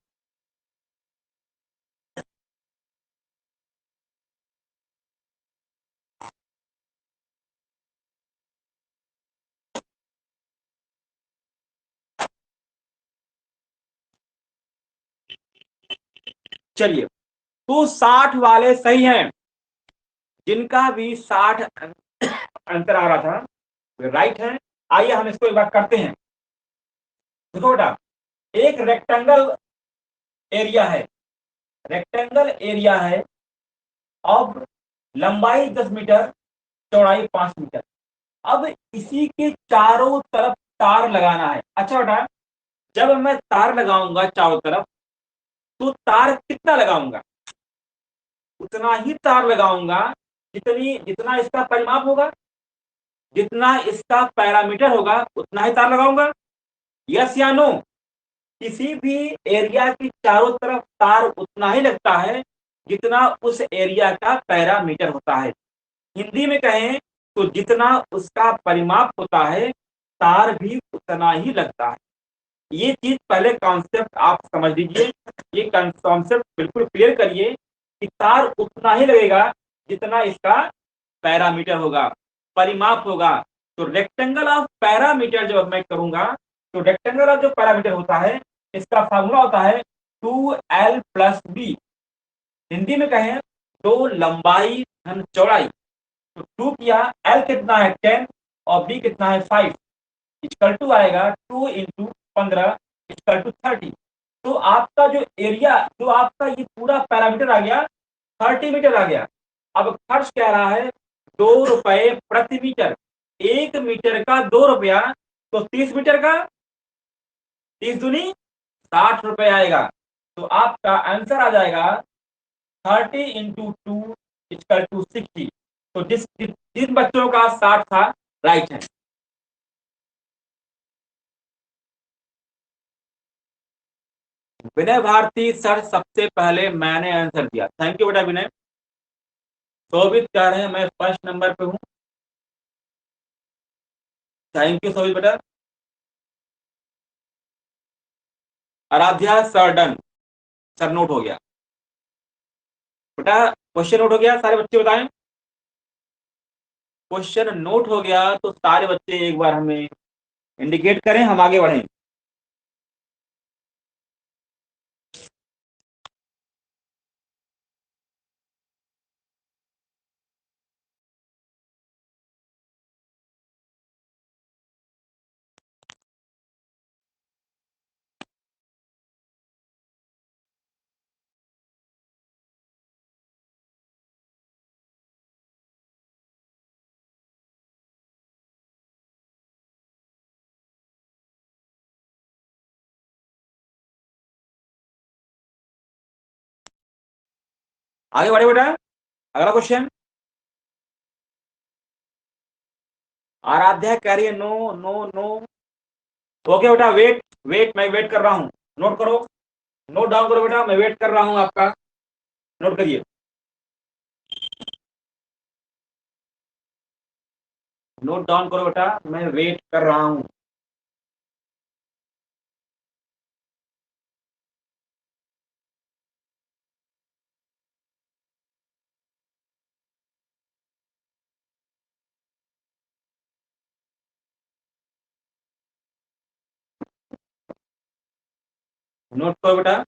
चलिए तो 60 वाले सही हैं, जिनका भी 60 अंतर आ रहा था राइट है। आइए हम इसको एक बार करते हैं। देखो बेटा, एक रेक्टेंगल एरिया है, रेक्टेंगल एरिया है, अब लंबाई 10 मीटर, चौड़ाई 5 मीटर। अब इसी के चारों तरफ तार लगाना है। अच्छा बेटा, जब मैं तार लगाऊंगा चारों तरफ, तो तार कितना लगाऊंगा? उतना ही तार लगाऊंगा जितनी जितना इसका परिमाप होगा, जितना इसका पैरामीटर होगा उतना ही तार लगाऊंगा। यस या नो? किसी भी एरिया की चारों तरफ तार उतना ही लगता है जितना उस एरिया का पैरामीटर होता है। हिंदी में कहें तो जितना उसका परिमाप होता है तार भी उतना ही लगता है। ये चीज पहले कॉन्सेप्ट आप समझ लीजिए, ये कॉन्सेप्ट बिल्कुल क्लियर करिए कि तार उतना ही लगेगा जितना इसका पैरामीटर होगा, परिमाप होगा। तो रेक्टेंगल ऑफ पैरामीटर जब मैं करूंगा, तो रेक्टेंगल ऑफ जो पैरामीटर होता है इसका फॉर्मूला होता है 2l+b। हिंदी में कहें तो लंबाई धन चौड़ाई। तो 2 किया, l कितना है 10 और b कितना है 5, इक्वल टू आएगा 2 इंटू 15 इक्वल टू 30। तो आपका जो एरिया, जो आपका ये पूरा पैरामीटर आ गया 30 मीटर आ गया। अब खर्च कह रहा है 2 रुपए प्रति मीटर, 1 मीटर का 2 रुपया, तो 30 मीटर का 30 दूनी 60 रुपए आएगा। तो आपका आंसर आ जाएगा 30 इंटू 2 इक्वल टू 60। तो जिन बच्चों का 60 था राइट है। विनय भारती सर, सबसे पहले मैंने आंसर दिया, थैंक यू बेटा विनय। शोभित कह रहे हैं मैं फर्स्ट नंबर पे हूँ, थैंक यू शोभित बेटा। Aradhya sir done, sir note हो गया बेटा, क्वेश्चन नोट हो गया, सारे बच्चे बताएं। क्वेश्चन नोट हो गया तो सारे बच्चे एक बार हमें इंडिकेट करें, हम आगे बढ़ें। आगे बढ़े बेटा, अगला क्वेश्चन। आराध्या कह रही है नो नो नो। ओके बेटा, वेट वेट, मैं वेट कर रहा हूं। नोट करो, नोट डाउन करो बेटा, मैं वेट कर रहा हूं आपका। नोट करिए, नोट डाउन करो बेटा, मैं वेट कर रहा हूं। नोट करो बेटा।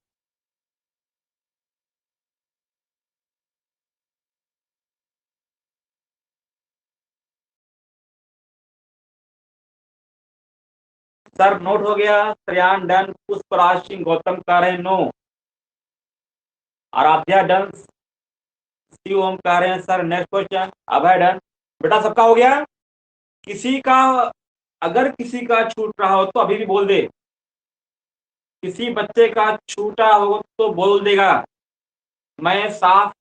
सर नोट हो गया, श्रेयान डन, पुष्पराज सिंह गौतम कह रहे हैं नो। आराध्या डन, शिव ओम कह रहे हैं सर नेक्स्ट क्वेश्चन। अभय डन। बेटा सबका हो गया, किसी का अगर किसी का छूट रहा हो तो अभी भी बोल दे, किसी बच्चे का छूटा हो तो बोल देगा। मैं साफ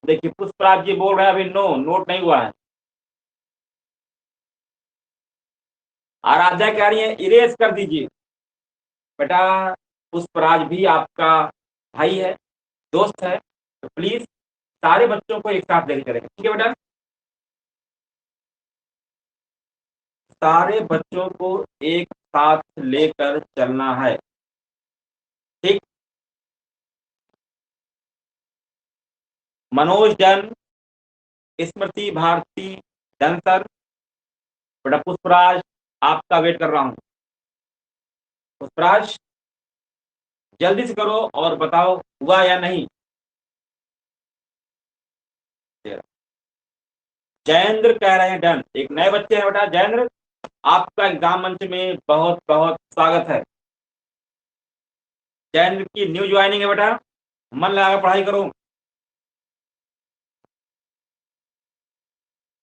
देखिए पुष्पराज जी बोल रहे हैं अभी नो, नोट नहीं हुआ है। आराध्या कह रही है इरेज कर दीजिए। बेटा पुष्पराज भी आपका भाई है, दोस्त है, तो प्लीज सारे बच्चों को एक साथ लेकर चलेगा, ठीक है बेटा। सारे बच्चों को एक साथ लेकर चलना है, ठीक। मनोज जैन, स्मृति भारती जैन सर। बेटा पुष्पराज आपका वेट कर रहा हूं। पुष्पराज जल्दी से करो और बताओ हुआ या नहीं। जयेंद्र कह रहे हैं डन। एक नए बच्चे हैं बेटा जयेंद्र, आपका एग्जाम मंच में बहुत बहुत स्वागत है। जयेंद्र की न्यू ज्वाइनिंग है बेटा, मन लगाकर पढ़ाई करो।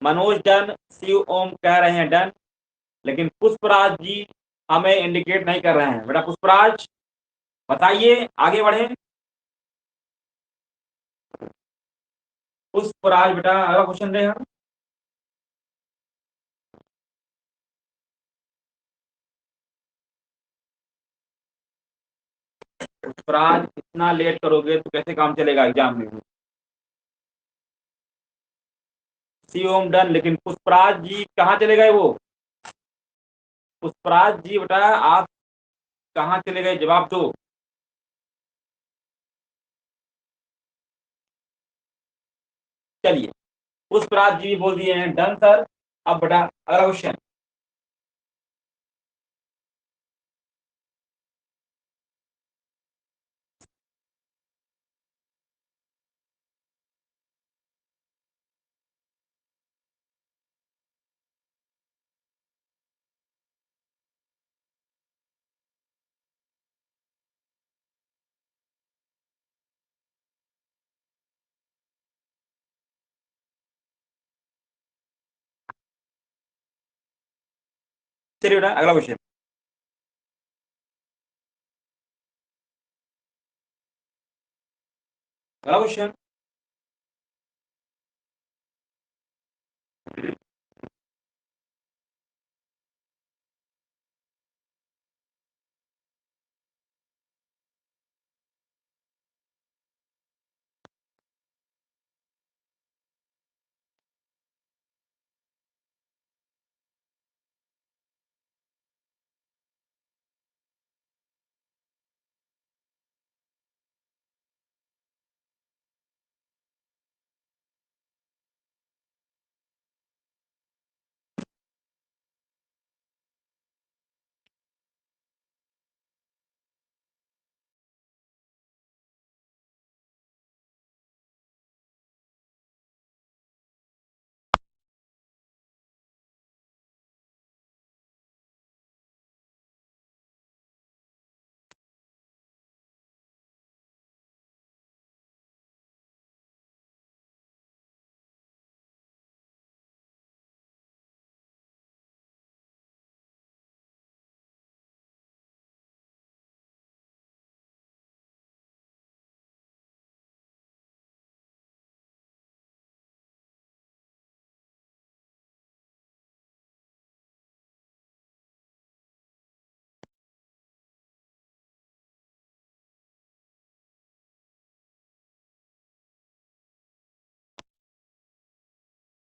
मनोज डन, शिव ओम कह रहे हैं डन, लेकिन पुष्पराज जी हमें इंडिकेट नहीं कर रहे हैं। बेटा पुष्पराज बताइए, आगे बढ़े। पुष्पराज बेटा अगला क्वेश्चन दे हम। पुष्पराज इतना लेट करोगे तो कैसे काम चलेगा एग्जाम में। शिव ओम डन, लेकिन पुष्पराज जी कहाँ चले गए वो। पुष्पराज जी बेटा आप कहाँ चले गए, जवाब दो। चलिए पुष्पराज जी भी बोल दिए हैं डन सर। अब बेटा अगला क्वेश्चन। चलिए बेटा अगला क्वेश्चन। अगला क्वेश्चन।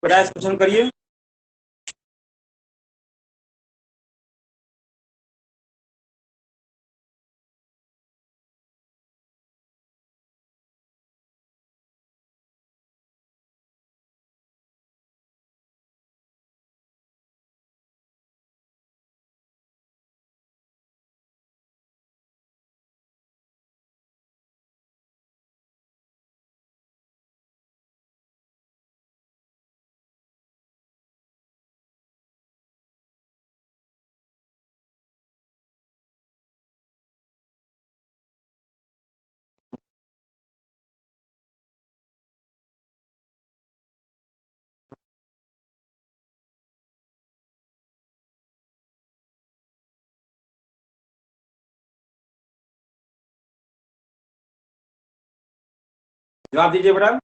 बेटा इस क्वेश्चन करिए। जवाब दीजिए बेटा।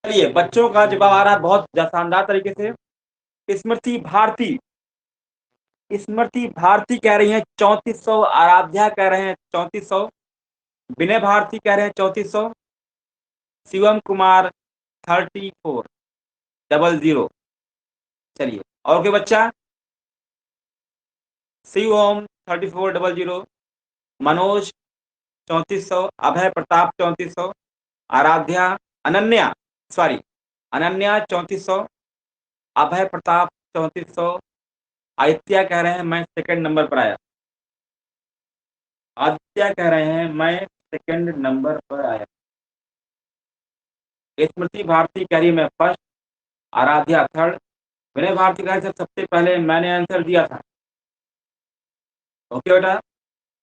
चलिए बच्चों का जवाब आ रहा है बहुत शानदार तरीके से। स्मृति भारती, स्मृति भारती कह रही है 3400, आराध्या कह रहे हैं 3400, विनय भारती कह रहे हैं 3400, शिवम कुमार 3400। चलिए और कोई बच्चा? शिवम 3400, मनोज 3400, अभय प्रताप 3400, आराध्या अनन्या सॉरी अनन्या 3400, अभय प्रताप 3400, आदित्य कह रहे हैं मैं सेकंड नंबर पर आया। आदित्य कह रहे हैं मैं सेकंड नंबर पर आया। स्मृति भारती कह रही है मैं फर्स्ट, आराध्या थर्ड, विनय भारती कह रहे हैं सबसे पहले मैंने आंसर दिया था। ओके बेटा,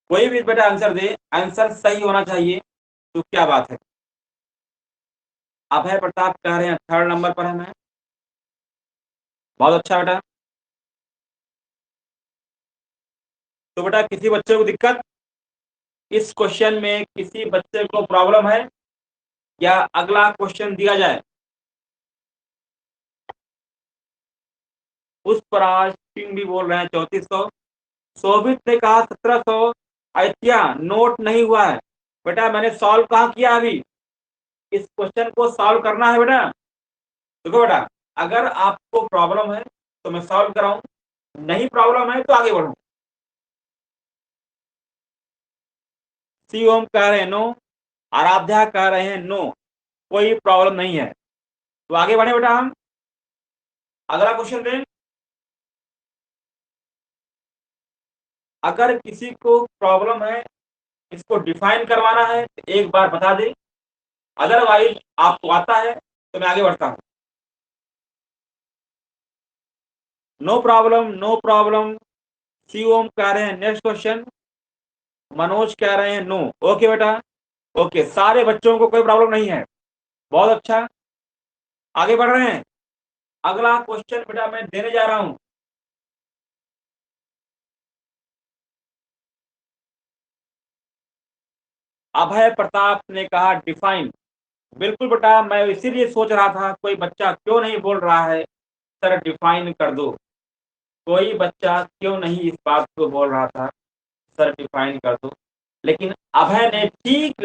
कोई भी बेटा आंसर दे, आंसर सही होना चाहिए तो क्या बात है। अभय प्रताप कह रहे हैं थर्ड नंबर पर है मैं। बहुत अच्छा बेटा। तो बेटा किसी बच्चे को दिक्कत, इस क्वेश्चन में किसी बच्चे को प्रॉब्लम है या अगला क्वेश्चन दिया जाए? पुष्पराज सिंह भी बोल रहे हैं 3400, शोभित ने कहा 1700, आदित्य नोट नहीं हुआ है बेटा, मैंने सॉल्व कहाँ किया अभी। इस क्वेश्चन को सॉल्व करना है बेटा। देखो बेटा, अगर आपको प्रॉब्लम है तो मैं सॉल्व कराऊं, नहीं प्रॉब्लम है तो आगे बढ़ूं। शिवम कह रहे हैं नो, आराध्या कह रहे हैं नो, कोई प्रॉब्लम नहीं है तो आगे बढ़े बेटा। हम अगला क्वेश्चन दें। अगर किसी को प्रॉब्लम है, इसको डिफाइन करवाना है तो एक बार बता दे, अदरवाइज आपको आता है तो मैं आगे बढ़ता हूं। No problem, no problem. Shivam कह रहे हैं नेक्स्ट क्वेश्चन, मनोज कह रहे हैं नो। ओके बेटा, ओके, सारे बच्चों को कोई प्रॉब्लम नहीं है, बहुत अच्छा, आगे बढ़ रहे हैं। अगला क्वेश्चन बेटा मैं देने जा रहा हूं। अभय प्रताप ने कहा डिफाइन। बिल्कुल बेटा, मैं इसीलिए सोच रहा था कोई बच्चा क्यों नहीं बोल रहा है सर डिफाइन कर दो, कोई बच्चा क्यों नहीं इस बात को बोल रहा था सर डिफाइन कर दो, लेकिन अभय ने ठीक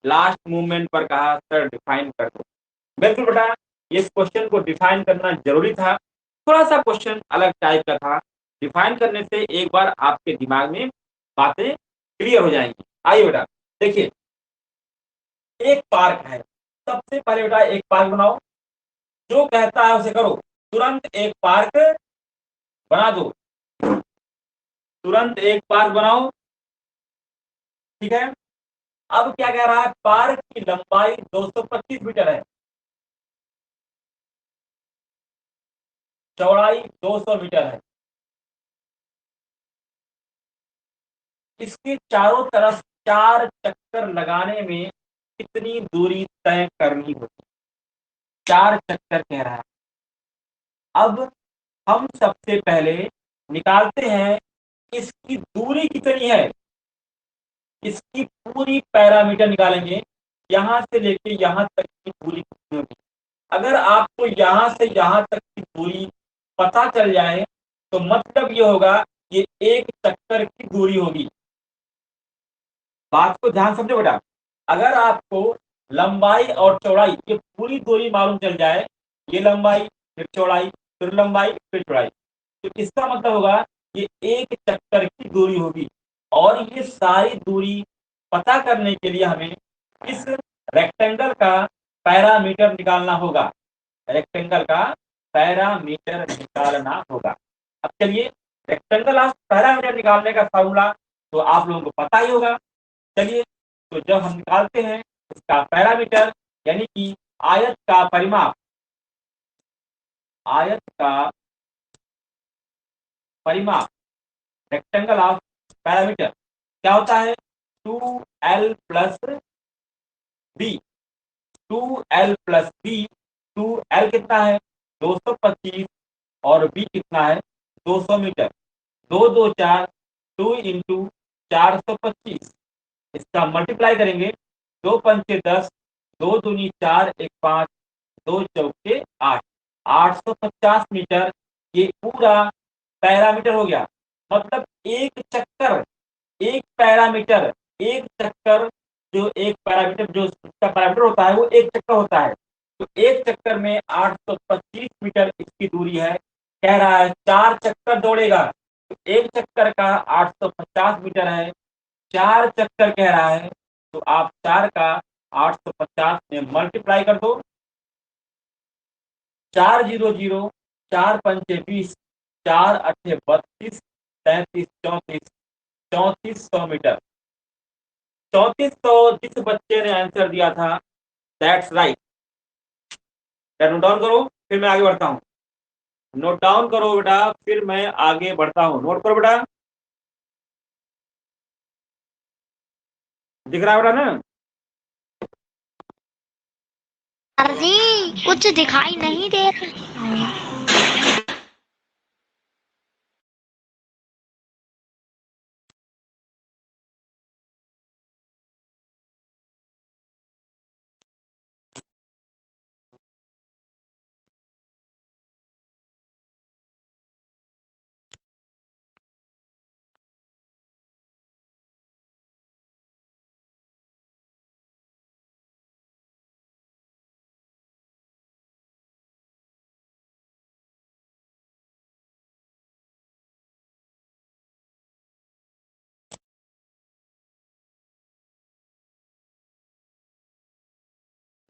लास्ट मूवमेंट पर कहा सर डिफाइन कर दो। बिल्कुल बेटा, इस क्वेश्चन को डिफाइन करना जरूरी था, थोड़ा सा क्वेश्चन अलग टाइप का था, डिफाइन करने से एक बार आपके दिमाग में बातें क्लियर हो जाएंगी। आइए बेटा देखिए, एक पार्क है, सबसे पहले बेटा एक पार्क बनाओ, जो कहता है उसे करो, तुरंत एक पार्क बना दो, तुरंत एक पार्क बनाओ, ठीक है। अब क्या कह रहा है, पार्क की लंबाई 225 मीटर है, चौड़ाई 200 मीटर है, इसके चारों तरफ 4 चक्कर लगाने में कितनी दूरी तय करनी होती? 4 चक्कर कह रहा है। अब हम सबसे पहले निकालते हैं इसकी दूरी कितनी है, इसकी पूरी पैरामीटर निकालेंगे, यहाँ से लेके यहाँ तक की दूरी कितनी होगी। अगर आपको यहाँ से यहाँ तक की दूरी पता चल जाए तो मतलब ये होगा ये एक चक्कर की दूरी होगी। बात को ध्यान समझो बेटा। अगर आपको लंबाई और चौड़ाई ये पूरी दूरी मालूम चल जाए, ये लंबाई फिर चौड़ाई फिर लंबाई फिर चौड़ाई, तो इसका मतलब होगा ये एक चक्कर की दूरी होगी। और ये सारी दूरी पता करने के लिए हमें इस रेक्टेंगल का पैरामीटर निकालना होगा। रेक्टेंगल का पैरामीटर निकालना होगा। अब चलिए, रेक्टेंगल ऑफ पैरामीटर निकालने का फॉर्मूला तो आप लोगों को पता ही होगा। चलिए, तो जब हम निकालते हैं इसका पैरामीटर यानी कि आयत का परिमाप, आयत का परिमाप रेक्टेंगल ऑफ पैरामीटर क्या होता है, 2l plus B. 2l plus B, 2l कितना है 225 और बी कितना है 200 मीटर। 2 2 4, 2 इंटू 425, इसका मल्टीप्लाई करेंगे, 2 5 10, 2 दूनी 4, 1 5, 2 चौके 8, 850 मीटर ये पूरा पैरामीटर हो गया। मतलब एक चक्कर, एक पैरामीटर, एक चक्कर, जो एक पैरामीटर जो उसका पैरामीटर होता है वो एक चक्कर होता है। तो एक चक्कर में 825 मीटर इसकी दूरी है। कह रहा है 4 चक्कर दौड़ेगा तो एक चक्कर का 850 मीटर है। 4 चक्कर कह रहा है तो आप 4 का 850 में मल्टीप्लाई कर दो। 4 0 0, 4 5 20, 4 8 32, 33 34, 3400 मीटर। 3400 जिस बच्चे ने आंसर दिया था, दैट्स राइट। नोट डाउन करो फिर मैं आगे बढ़ता हूँ। नोट डाउन करो बेटा फिर मैं आगे बढ़ता हूँ। नोट करो बेटा, दिख रहा है बेटा ना। सर जी कुछ दिखाई नहीं दे रहा।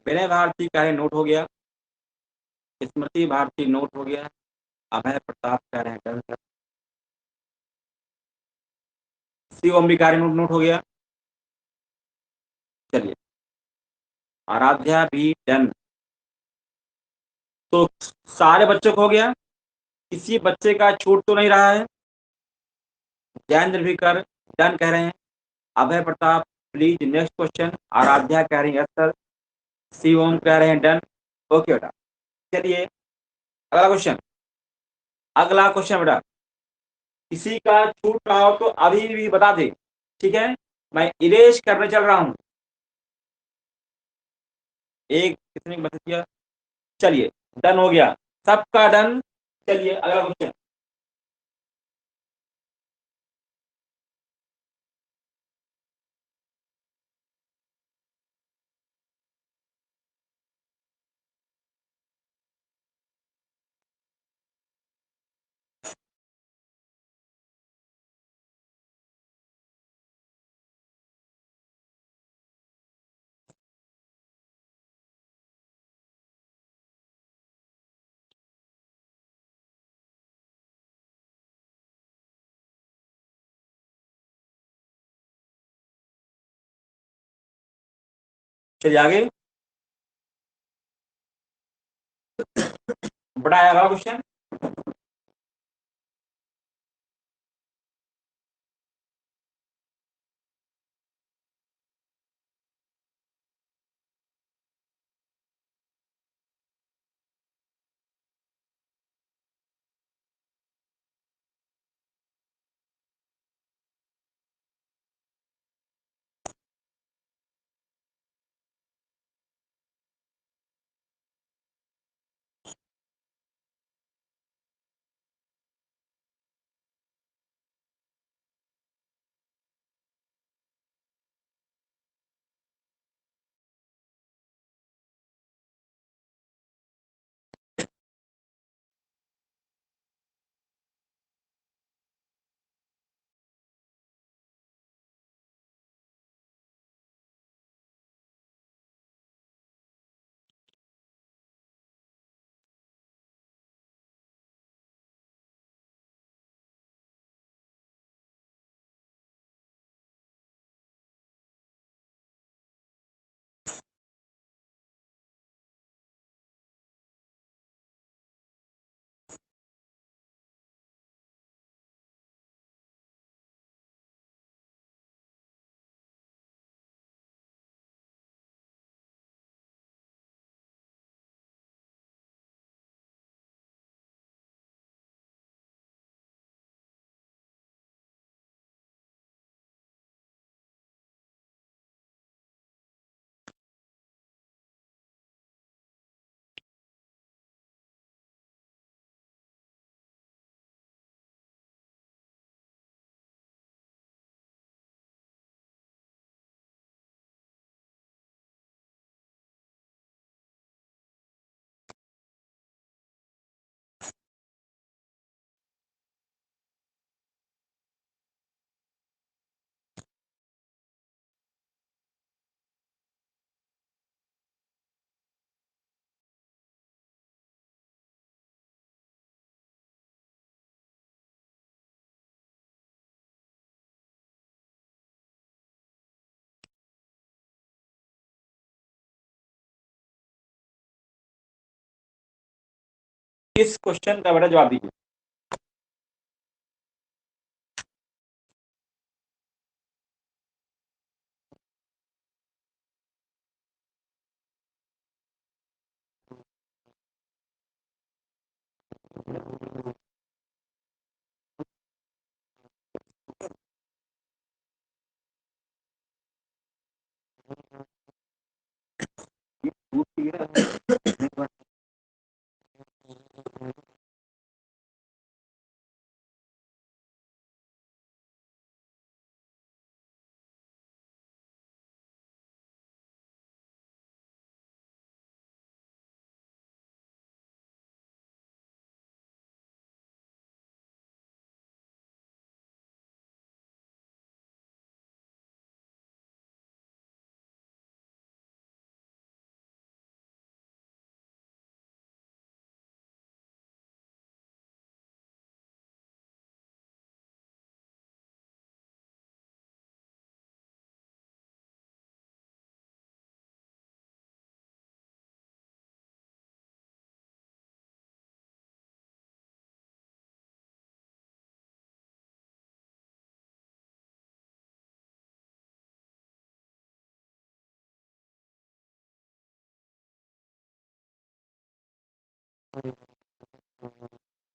विनय भारती का नोट हो गया, स्मृति भारती नोट हो गया, अभय प्रताप कह रहे हैं डन सर, शिव अंबिकारी नोट हो गया। चलिए, आराध्या भी डन। तो सारे बच्चों को हो गया, किसी बच्चे का छूट तो नहीं रहा है। जैन भी कर डन कह रहे हैं। Abhay Pratap please next question. Aaradhya कह रही है यस सर। शिवम कह रहे हैं डन। ओके बेटा, चलिए अगला क्वेश्चन। अगला क्वेश्चन बेटा, किसी का छूट रहा हो तो अभी भी बता दे, ठीक है। मैं इरेज करने चल रहा हूं। एक कितने बता दिया। चलिए, डन हो गया, सबका डन। चलिए अगला क्वेश्चन। चलिए आगे बढ़ाया अगला क्वेश्चन। इस क्वेश्चन का बेटा जवाब दीजिए।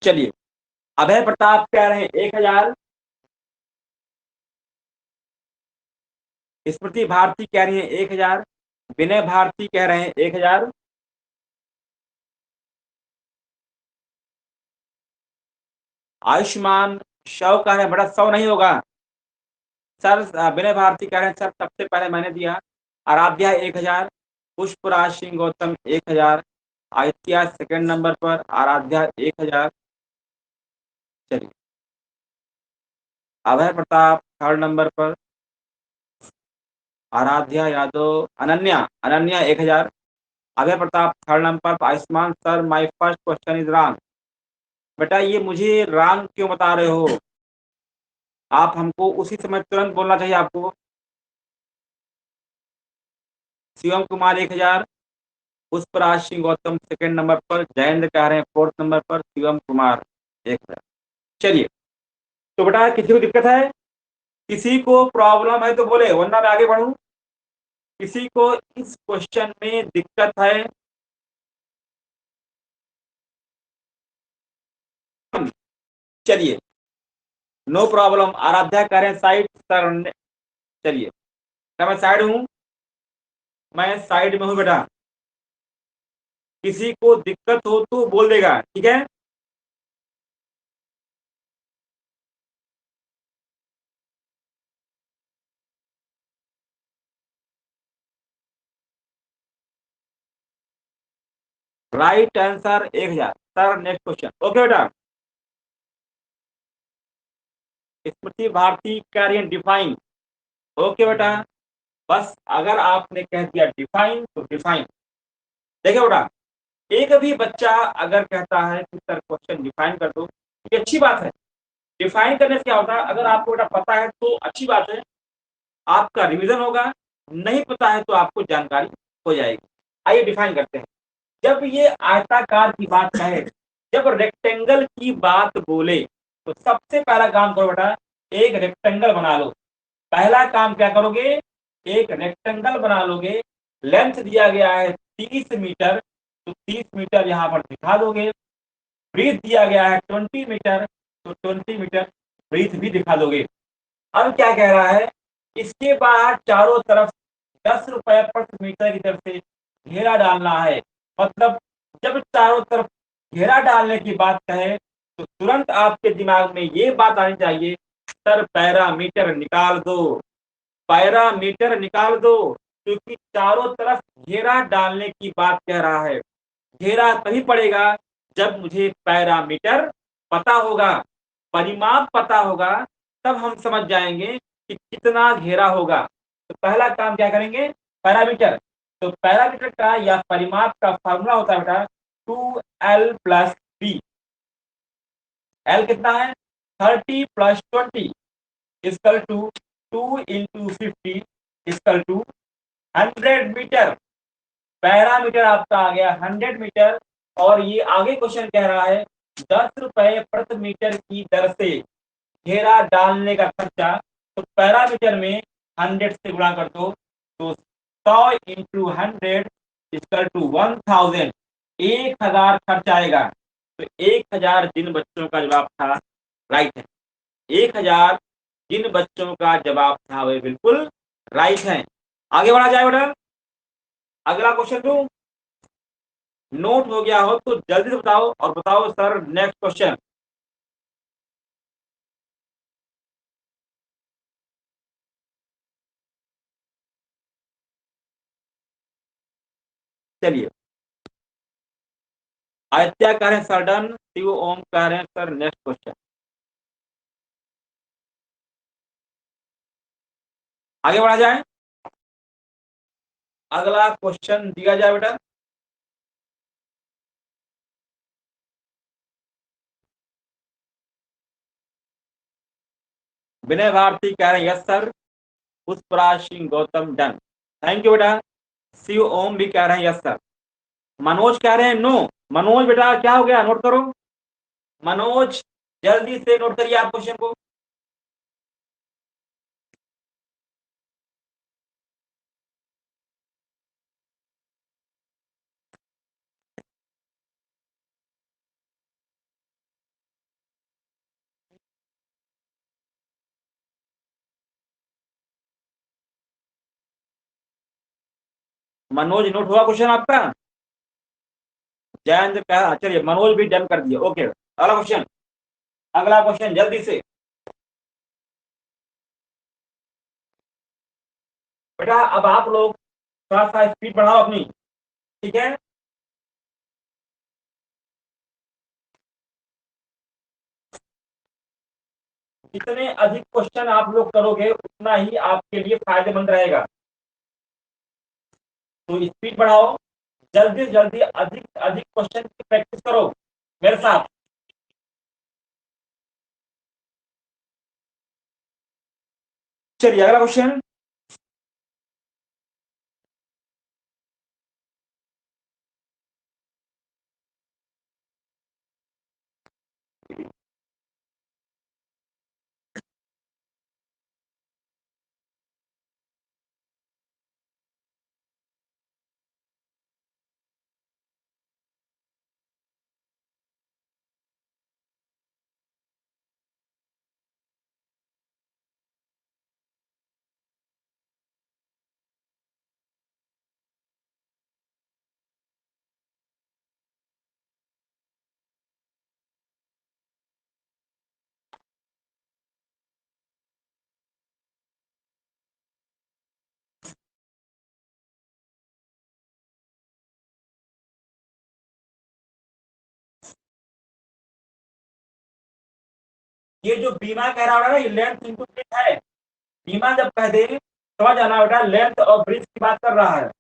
चलिए, अभय प्रताप कह रहे हैं 1000, स्मृति भारती कह रही है 1000, विनय भारती कह रहे हैं 1000, आयुष्मान शव कह रहे हैं बड़ा 100 नहीं होगा सर। विनय भारती कह रहे हैं सर सबसे पहले मैंने दिया। आराध्या 1000, पुष्पराज सिंह गौतम 1000, आदित्य सेकंड नंबर पर, आराध्या 1000। चलिए, अभय प्रताप थर्ड नंबर पर, आराध्या यादव, अनन्या 1000, अभय प्रताप थर्ड नंबर पर। Ayushman sir my first question is wrong. बेटा ये मुझे रॉन्ग क्यों बता रहे हो? आप हमको उसी समय तुरंत बोलना चाहिए आपको। शिवम कुमार 1000, पुष्पराज सिंह गौतम सेकंड नंबर पर, जयेंद्र कह रहे हैं फोर्थ नंबर पर, शिवम कुमार 1000। चलिए, तो बेटा किसी को दिक्कत है, किसी को प्रॉब्लम है तो बोले, वरना मैं आगे बढ़ूं। किसी को इस क्वेश्चन में दिक्कत है? चलिए, नो प्रॉब्लम। आराध्या कह रहे हैं साइड सर। चलिए, क्या मैं साइड हूं? मैं साइड में हूं बेटा। किसी को दिक्कत हो तो बोल देगा, ठीक है? Right answer 1000 sir. Next question. Okay बेटा, स्मृति भारती कह रही है डिफाइन। ओके बेटा, बस अगर आपने कह दिया डिफाइन तो डिफाइन। देखिए बेटा, एक भी बच्चा अगर कहता है कि सर क्वेश्चन डिफाइन कर दो, ये अच्छी बात है। डिफाइन करने से क्या होता है, अगर आपको बेटा पता है तो अच्छी बात है, आपका रिवीजन होगा। नहीं पता है तो आपको जानकारी हो जाएगी। आइए डिफाइन करते हैं। जब ये आयताकार की बात कहे, जब रेक्टेंगल की बात बोले, तो सबसे पहला काम करो बेटा, एक रेक्टेंगल बना लो। पहला काम क्या करोगे? एक रेक्टेंगल बना लोगे। लेंथ दिया गया है 30 मीटर, तो 30 मीटर यहां पर दिखा दोगे। ब्रीथ दिया गया है 20 मीटर, तो 20 मीटर ब्रीथ भी दिखा दोगे। अब क्या कह रहा है, इसके बाद चारों तरफ 10 रुपए प्रति मीटर की तरफ से घेरा डालना है। मतलब जब चारों तरफ घेरा डालने की बात कहे, तो तुरंत आपके दिमाग में ये बात आनी चाहिए, सर पैरामीटर निकाल दो, पैरामीटर निकाल दो। क्योंकि चारों तरफ घेरा डालने की बात कह रहा है। घेरा तभी पड़ेगा जब मुझे पैरामीटर पता होगा, परिमाप पता होगा, तब हम समझ जाएंगे कि कितना घेरा होगा। तो पहला काम क्या करेंगे? पैरामीटर। तो पैरामीटर का या परिमाप का फॉर्मूला होता है बेटा 2l + b। l कितना है? 30 + 20 equal to 2 × 50 equal to 100 metre. Perimeter आपका आ गया 100 मीटर। और ये आगे क्वेश्चन कह रहा है 10 रुपए प्रति मीटर की दर से घेरा डालने का खर्चा, तो पैरामीटर में 100 से गुणा कर दो, तो 100 इंटू 100 इक्वल टू 1000, 1000 खर्च आएगा। तो 1000 जिन बच्चों का जवाब था राइट है, 1000 जिन बच्चों का जवाब था वे बिल्कुल राइट है। आगे बढ़ा जाए बेटा, अगला क्वेश्चन दो, नोट हो गया हो तो जल्दी से बताओ और बताओ सर नेक्स्ट क्वेश्चन। चलिए, आदित्य कह रहे हैं सर डन, शिव ओम कह रहे हैं सर नेक्स्ट क्वेश्चन। आगे बढ़ा जाए, अगला क्वेश्चन दिया जाए बेटा। विनय भारती कह रहे हैं yes sir, Pushpraj Singh Gautam done, thank you बेटा। शिव ओम भी कह रहे हैं यस सर। मनोज कह रहे हैं नो। मनोज बेटा क्या हो गया, नोट करो। मनोज जल्दी से नोट करिए आप क्वेश्चन को। मनोज नोट हुआ क्वेश्चन आपका? जयंत कह, चलिए मनोज भी डन कर दिया, ओके। अगला क्वेश्चन, अगला क्वेश्चन जल्दी से बेटा। अब आप लोग थोड़ा सा स्पीड बढ़ाओ अपनी, ठीक है। जितने अधिक क्वेश्चन आप लोग करोगे उतना ही आपके लिए फायदेमंद रहेगा। तो स्पीड बढ़ाओ, जल्दी जल्दी अधिक अधिक क्वेश्चन की प्रैक्टिस करो मेरे साथ। चलिए अगला क्वेश्चन, ये जो बीमा कह रहा है ना, ये लेंथ इंटू ब्रीथ है। बीमा जब कह दे समझ आना बेटा, लेंथ और ब्रीथ की बात कर रहा है।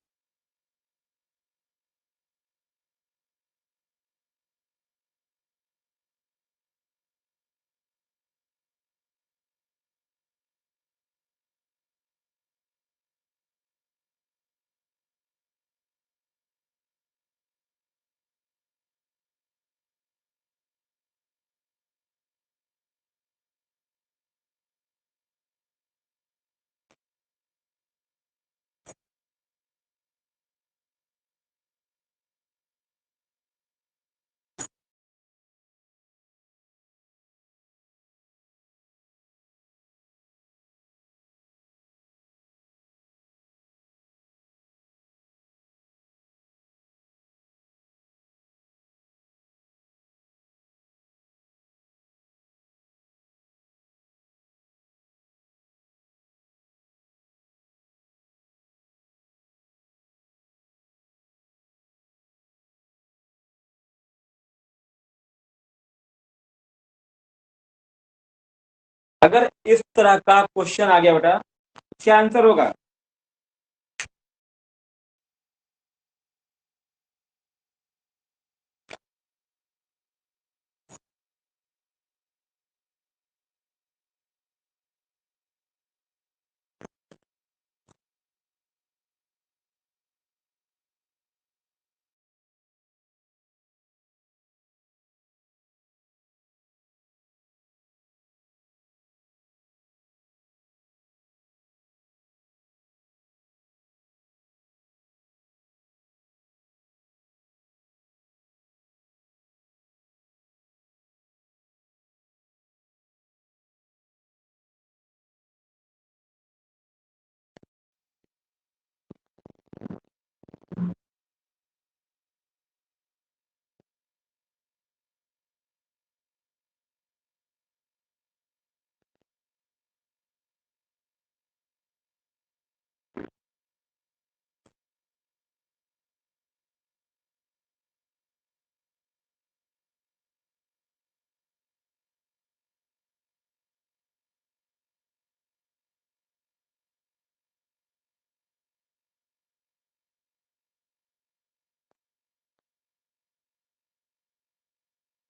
अगर इस तरह का क्वेश्चन आ गया बेटा, क्या आंसर होगा?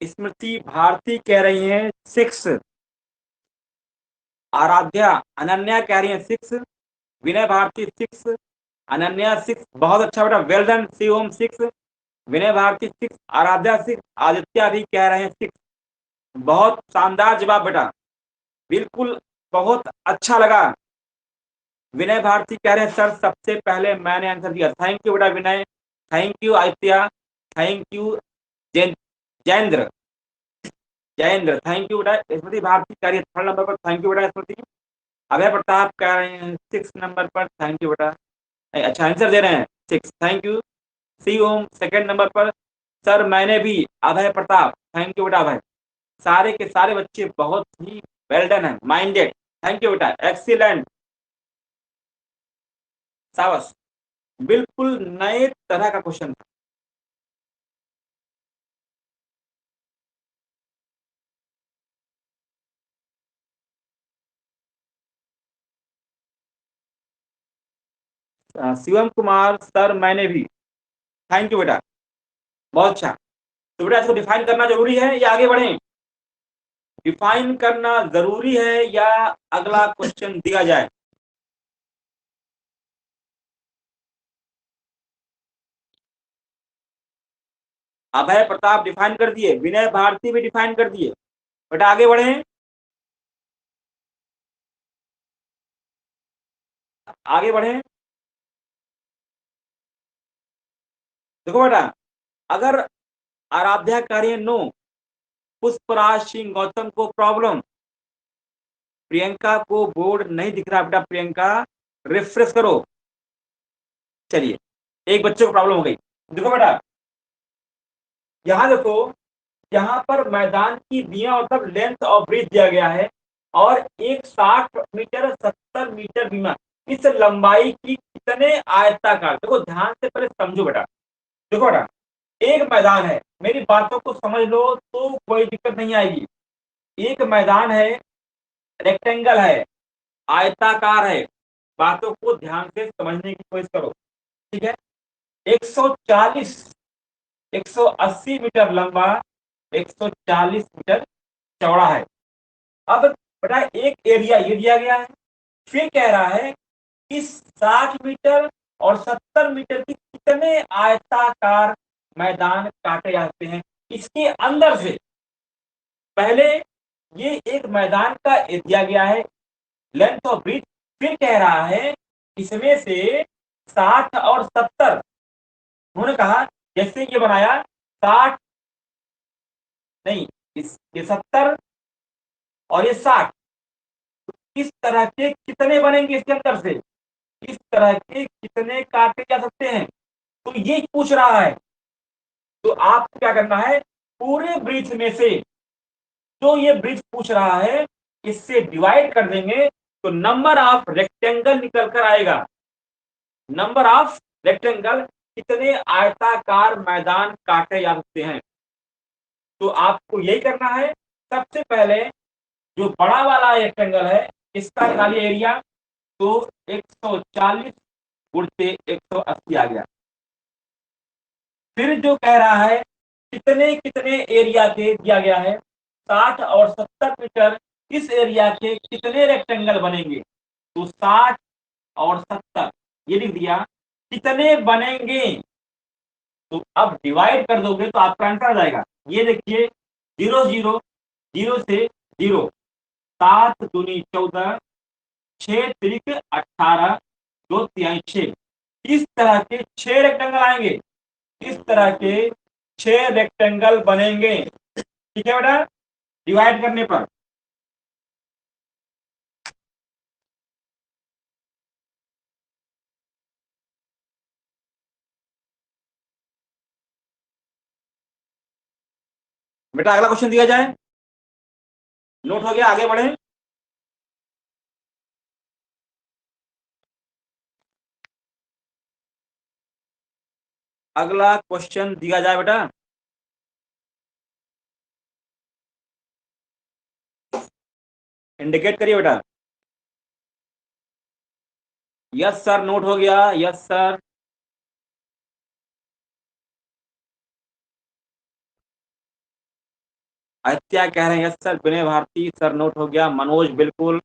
स्मृति भारती कह रही हैं 6, आराध्या अनन्या कह रही है 6, विनय भारती 6, अनन्या 6, बहुत अच्छा बेटा, वेल डन। शिवम 6, विनय भारती 6, आराध्या 6, आदित्य भी कह रहे हैं 6। बहुत शानदार जवाब बेटा, बिल्कुल बहुत अच्छा लगा। विनय भारती कह रहे हैं सर सबसे पहले मैंने आंसर दिया। थैंक यू बेटा Vinay, thank you Aditya, thank you Jaindra, Jayendra, thank you बेटा। स्मृति भारती कह रही है 3rd नंबर पर, थैंक यू बेटा स्मृति। अभय प्रताप कह रहे हैं 6 नंबर पर, थैंक यू बेटा, अच्छा आंसर दे रहे हैं 6, थैंक यू। सी ओम 2nd नंबर पर, सर मैंने भी। अभय प्रताप, थैंक यू बेटा अभय। सारे के सारे बच्चे बहुत ही वेल डन है, माइंडेड, थैंक यू बेटा, एक्सीलेंट, शाबाश। बिल्कुल नए तरह का क्वेश्चन था। शिवम कुमार सर मैंने भी, थैंक यू बेटा, बहुत अच्छा। तो बेटा इसको डिफाइन करना जरूरी है या आगे बढ़ें? डिफाइन करना जरूरी है या अगला क्वेश्चन दिया जाए? अभय प्रताप डिफाइन कर दिए, विनय भारती भी डिफाइन कर दिए, बेटा आगे बढ़े, आगे बढ़े। देखो बेटा, अगर आराध्या कार्य नो, पुष्पराज सिंह गौतम को प्रॉब्लम, प्रियंका को बोर्ड नहीं दिख रहा बेटा, प्रियंका रिफ्रेश करो। चलिए, एक बच्चे को प्रॉब्लम हो गई। देखो बेटा, यहां देखो, यहाँ पर मैदान की दिया मतलब लेंथ और ब्रीथ दिया गया है, और एक 60 मीटर 70 मीटर बीमा, इस लंबाई की कितने आयताकार, देखो ध्यान से पहले समझो बेटा। देखो बेटा, एक मैदान है, मेरी बातों को समझ लो तो कोई दिक्कत नहीं आएगी। एक मैदान है, रेक्टेंगल है, आयताकार है, बातों को ध्यान से समझने की कोशिश करो, ठीक है। 140 180 मीटर लंबा, 140 मीटर चौड़ा है। अब बेटा एक एरिया ये दिया गया है, फिर कह रहा है कि 60 मीटर और 70 मीटर की कितने आयताकार मैदान काटे जाते हैं इसके अंदर से। पहले ये एक मैदान का दिया गया है, लेंथ और ब्रीथ, फिर कह रहा है इसमें से 60 और 70, उन्होंने कहा जैसे ये बनाया 60, नहीं ये 70 और ये 60, इस तरह के कितने बनेंगे इसके अंदर से, इस तरह के कितने काटे जा सकते हैं, तो ये पूछ रहा है। तो आपको क्या करना है, पूरे ब्रीथ में से जो ये ब्रीथ पूछ रहा है इससे डिवाइड कर देंगे, तो नंबर ऑफ रेक्टेंगल निकल कर आएगा। नंबर ऑफ रेक्टेंगल, कितने आयताकार मैदान काटे जा सकते हैं। तो आपको यही करना है। सबसे पहले जो बड़ा वाला रेक्टेंगल है इसका निकालिए एरिया, तो 140 गुणते 180 आ गया। फिर जो कह रहा है कितने कितने एरिया के दिया गया है, 60 और 70 मीटर, इस एरिया के कितने रेक्टेंगल बनेंगे, तो 60 और 70 ये लिख दिया, कितने बनेंगे, तो अब डिवाइड कर दोगे तो आपका आंसर आ जाएगा। ये देखिए 0 0 0 से 0, 7 दूनी 14, 6 त्रिक 18, 2 तिहाई 6, इस तरह के 6 रेक्टेंगल आएंगे, इस तरह के 6 रेक्टेंगल बनेंगे, ठीक है बेटा, डिवाइड करने पर। बेटा अगला क्वेश्चन दिया जाए, नोट हो गया, आगे बढ़े। अगला क्वेश्चन दिया जाए बेटा, इंडिकेट करिए बेटा। यस सर, नोट हो गया, यस सर। आदित्य कह रहे हैं यस सर, विनय भारती सर नोट हो गया, मनोज बिल्कुल,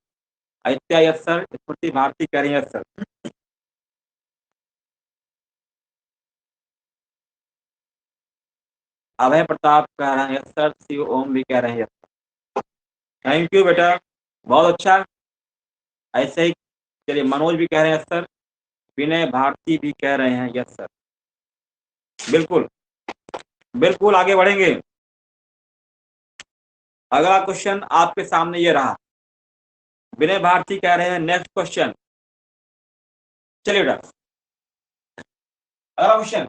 आदित्य यस सर, स्मृति भारती कह रही है यस सर। अभय प्रताप कह रहे हैं यस सर, शिव ओम भी कह रहे हैं यस। थैंक यू बेटा, बहुत अच्छा, ऐसे ही चलिए। मनोज भी कह रहे हैं यस सर, विनय भारती भी कह रहे हैं यस सर। बिल्कुल बिल्कुल आगे बढ़ेंगे। अगला क्वेश्चन आपके सामने ये रहा, विनय भारती कह रहे हैं नेक्स्ट क्वेश्चन। चलिए बेटा अगला क्वेश्चन,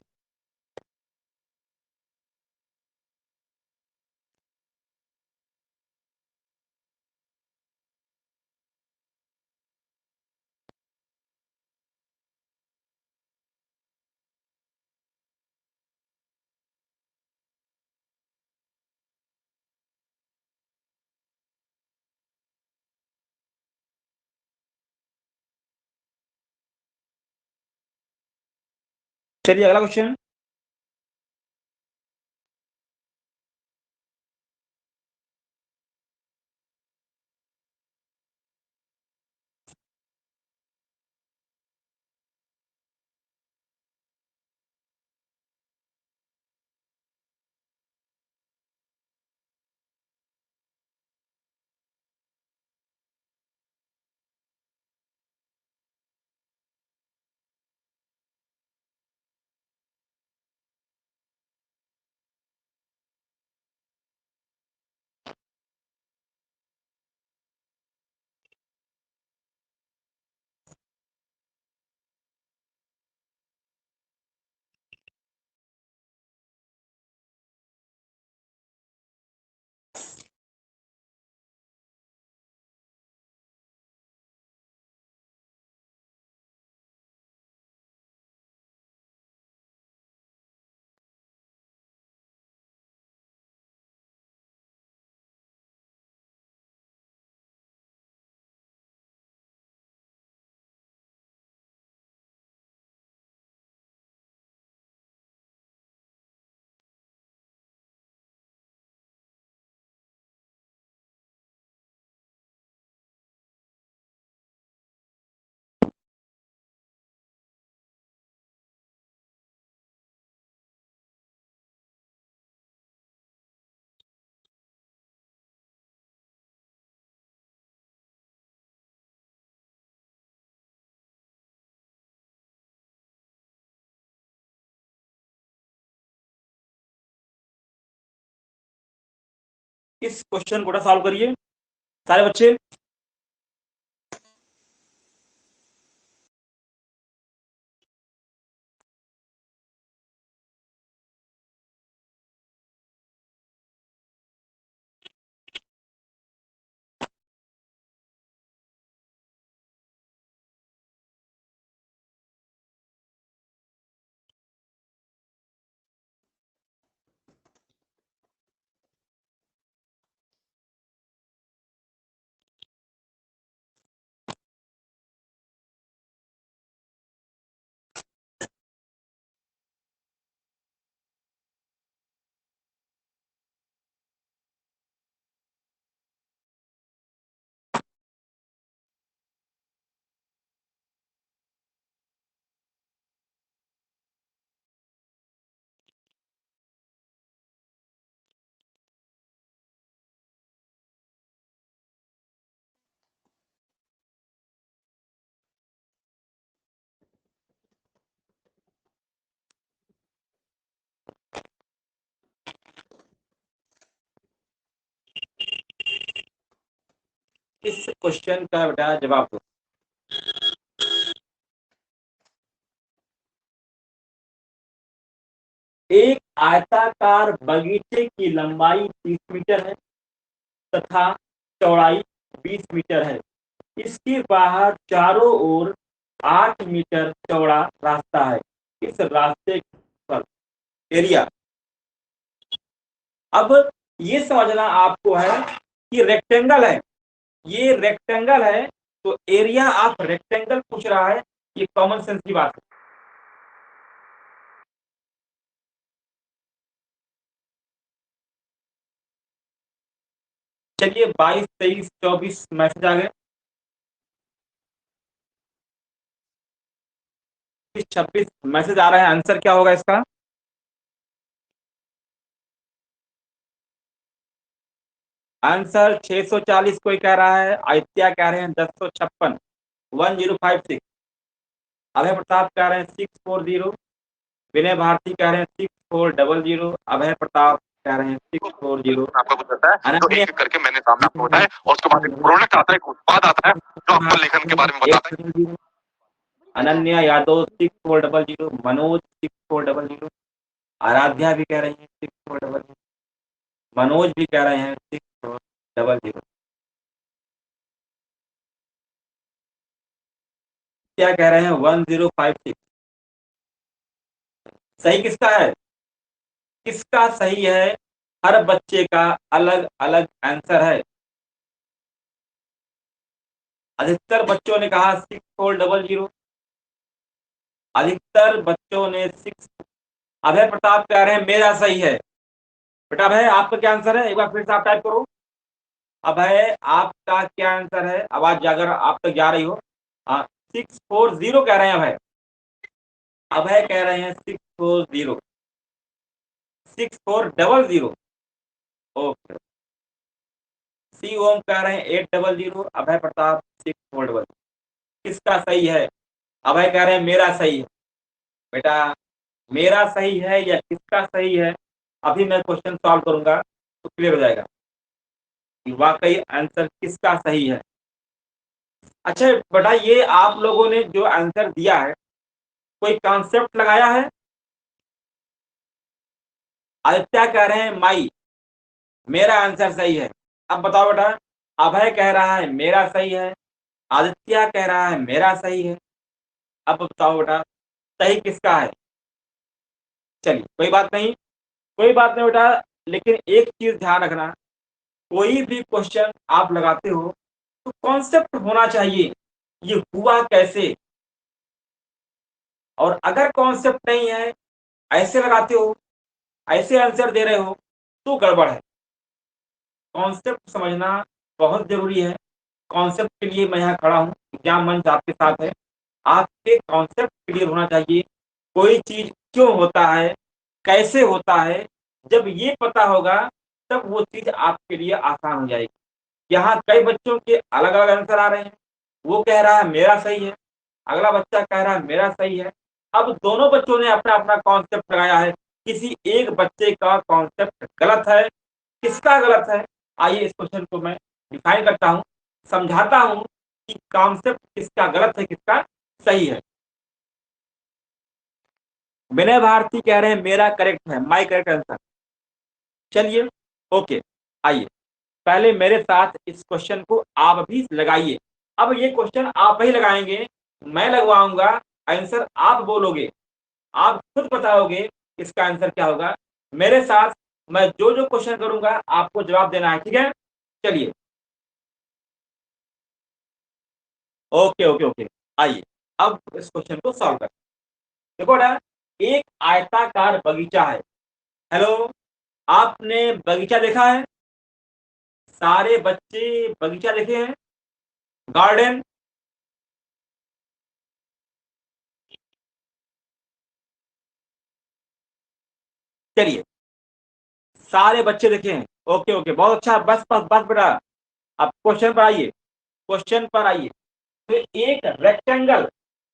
चलिए अगला क्वेश्चन। इस क्वेश्चन को सॉल्व करिए सारे बच्चे। इस क्वेश्चन का बेटा जवाब दो। एक आयताकार बगीचे की लंबाई 30 मीटर है तथा चौड़ाई 20 मीटर है। इसके बाहर चारों ओर 8 मीटर चौड़ा रास्ता है। इस रास्ते पर एरिया। अब ये समझना आपको है कि रेक्टेंगल है, ये रेक्टेंगल है, तो एरिया ऑफ रेक्टेंगल पूछ रहा है, ये कॉमन सेंस की बात है। चलिए 22, 23, 24 मैसेज आ गए, 26 मैसेज आ रहा है। आंसर क्या होगा इसका? आंसर 640 कोई कह रहा है, आदित्य कह रहे हैं 1056, 1056, अभय प्रताप कह रहे हैं 640, विनय भारती कह रहे हैं 6400, अभय प्रताप कह रहे हैं 640। आपका कुछ रहता है तो एक एक करके मैंने सामने आपको बताया और उसके बाद एक प्रोडक्ट आता है, एक उत्पाद आता है जो आपको लेखन के बारे में बताता है। अनन्या यादव 6400, मनोज 6400, आराध्या भी कह रही है 6400, मनोज भी कह रहे हैं 6400, क्या कह रहे हैं 1056। सही किसका है? किसका सही है? हर बच्चे का अलग अलग आंसर है। अधिकतर बच्चों ने कहा 6400, अधिकतर बच्चों ने 6। अभय प्रताप कह रहे हैं मेरा सही है। बेटा अभय आपका क्या आंसर है? एक बार फिर से आप टाइप करो। अभय आपका क्या आंसर है? आवाज जाकर आप तक जा रही हो। 640 कह रहे हैं अभय। अभय कह रहे हैं 640, 6400। ओके। सी ओम कह रहे हैं 800, अभय प्रताप 640। किसका सही है? अभय कह रहे हैं मेरा सही है। बेटा मेरा सही है या किसका सही है, अभी मैं क्वेश्चन सॉल्व करूंगा तो क्लियर हो जाएगा कि वाकई आंसर किसका सही है। अच्छा बेटा, ये आप लोगों ने जो आंसर दिया है कोई कॉन्सेप्ट लगाया है? आदित्य कह रहे हैं माई, मेरा आंसर सही है। अब बताओ बेटा, अभय कह रहा है मेरा सही है, आदित्य कह रहा है मेरा सही है। अब बताओ बेटा सही किसका है? चलिए कोई बात नहीं, कोई बात नहीं बेटा, लेकिन एक चीज ध्यान रखना, कोई भी क्वेश्चन आप लगाते हो तो कॉन्सेप्ट होना चाहिए, ये हुआ कैसे। और अगर कॉन्सेप्ट नहीं है, ऐसे लगाते हो, ऐसे आंसर दे रहे हो तो गड़बड़ है। कॉन्सेप्ट समझना बहुत जरूरी है। कॉन्सेप्ट के लिए मैं यहाँ खड़ा हूँ, एग्जाम मंच आपके साथ है। आपके कॉन्सेप्ट क्लियर होना चाहिए, कोई चीज क्यों होता है, कैसे होता है। जब ये पता होगा तब वो चीज आपके लिए आसान हो जाएगी। यहाँ कई बच्चों के अलग अलग आंसर आ रहे हैं। वो कह रहा है मेरा सही है, अगला बच्चा कह रहा है मेरा सही है। अब दोनों बच्चों ने अपना अपना कॉन्सेप्ट लगाया है, किसी एक बच्चे का कॉन्सेप्ट गलत है। किसका गलत है? आइए इस क्वेश्चन को मैं डिफाइन करता हूँ, समझाता हूँ कि कॉन्सेप्ट किसका गलत है किसका सही है। विनय भारती कह रहे हैं मेरा करेक्ट है, माई करेक्ट आंसर। चलिए ओके, आइए पहले मेरे साथ इस क्वेश्चन को आप भी लगाइए। अब ये क्वेश्चन आप ही लगाएंगे, मैं लगवाऊंगा, आंसर आप बोलोगे, आप खुद बताओगे इसका आंसर क्या होगा। मेरे साथ मैं जो जो क्वेश्चन करूंगा आपको जवाब देना है, ठीक है? चलिए ओके ओके ओके, आइए अब इस क्वेश्चन को सॉल्व करें। देखो बेटा, एक आयताकार बगीचा है। हेलो, आपने बगीचा देखा है? सारे बच्चे बगीचा देखे हैं? गार्डन। चलिए सारे बच्चे देखे हैं, ओके ओके बहुत अच्छा, बस बस बस बेटा, अब क्वेश्चन पर आइए, क्वेश्चन पर आइए। तो एक रेक्टेंगल,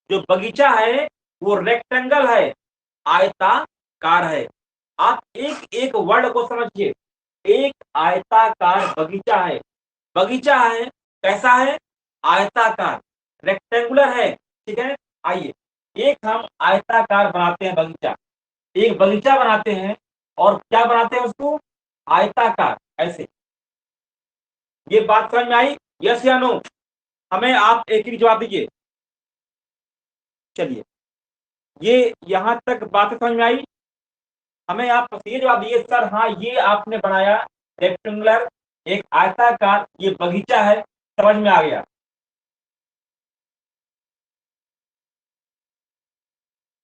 जो बगीचा है वो रेक्टेंगल है, आयताकार है। आप एक एक वर्ड को समझिए, एक आयताकार बगीचा है। बगीचा है, कैसा है? आयताकार, रेक्टेंगुलर है, ठीक है। आइए एक हम आयताकार बनाते हैं बगीचा, एक बगीचा बनाते हैं और क्या बनाते हैं उसको? आयताकार, ऐसे। ये बात समझ में आई? यस या नो? हमें आप एक ही जवाब दीजिए। चलिए ये यहां तक बात समझ में आई? हमें आप बस ये जवाब दिए सर हाँ ये आपने बनाया रेक्टेंगुलर, एक आयताकार, ये बगीचा है, समझ में आ गया।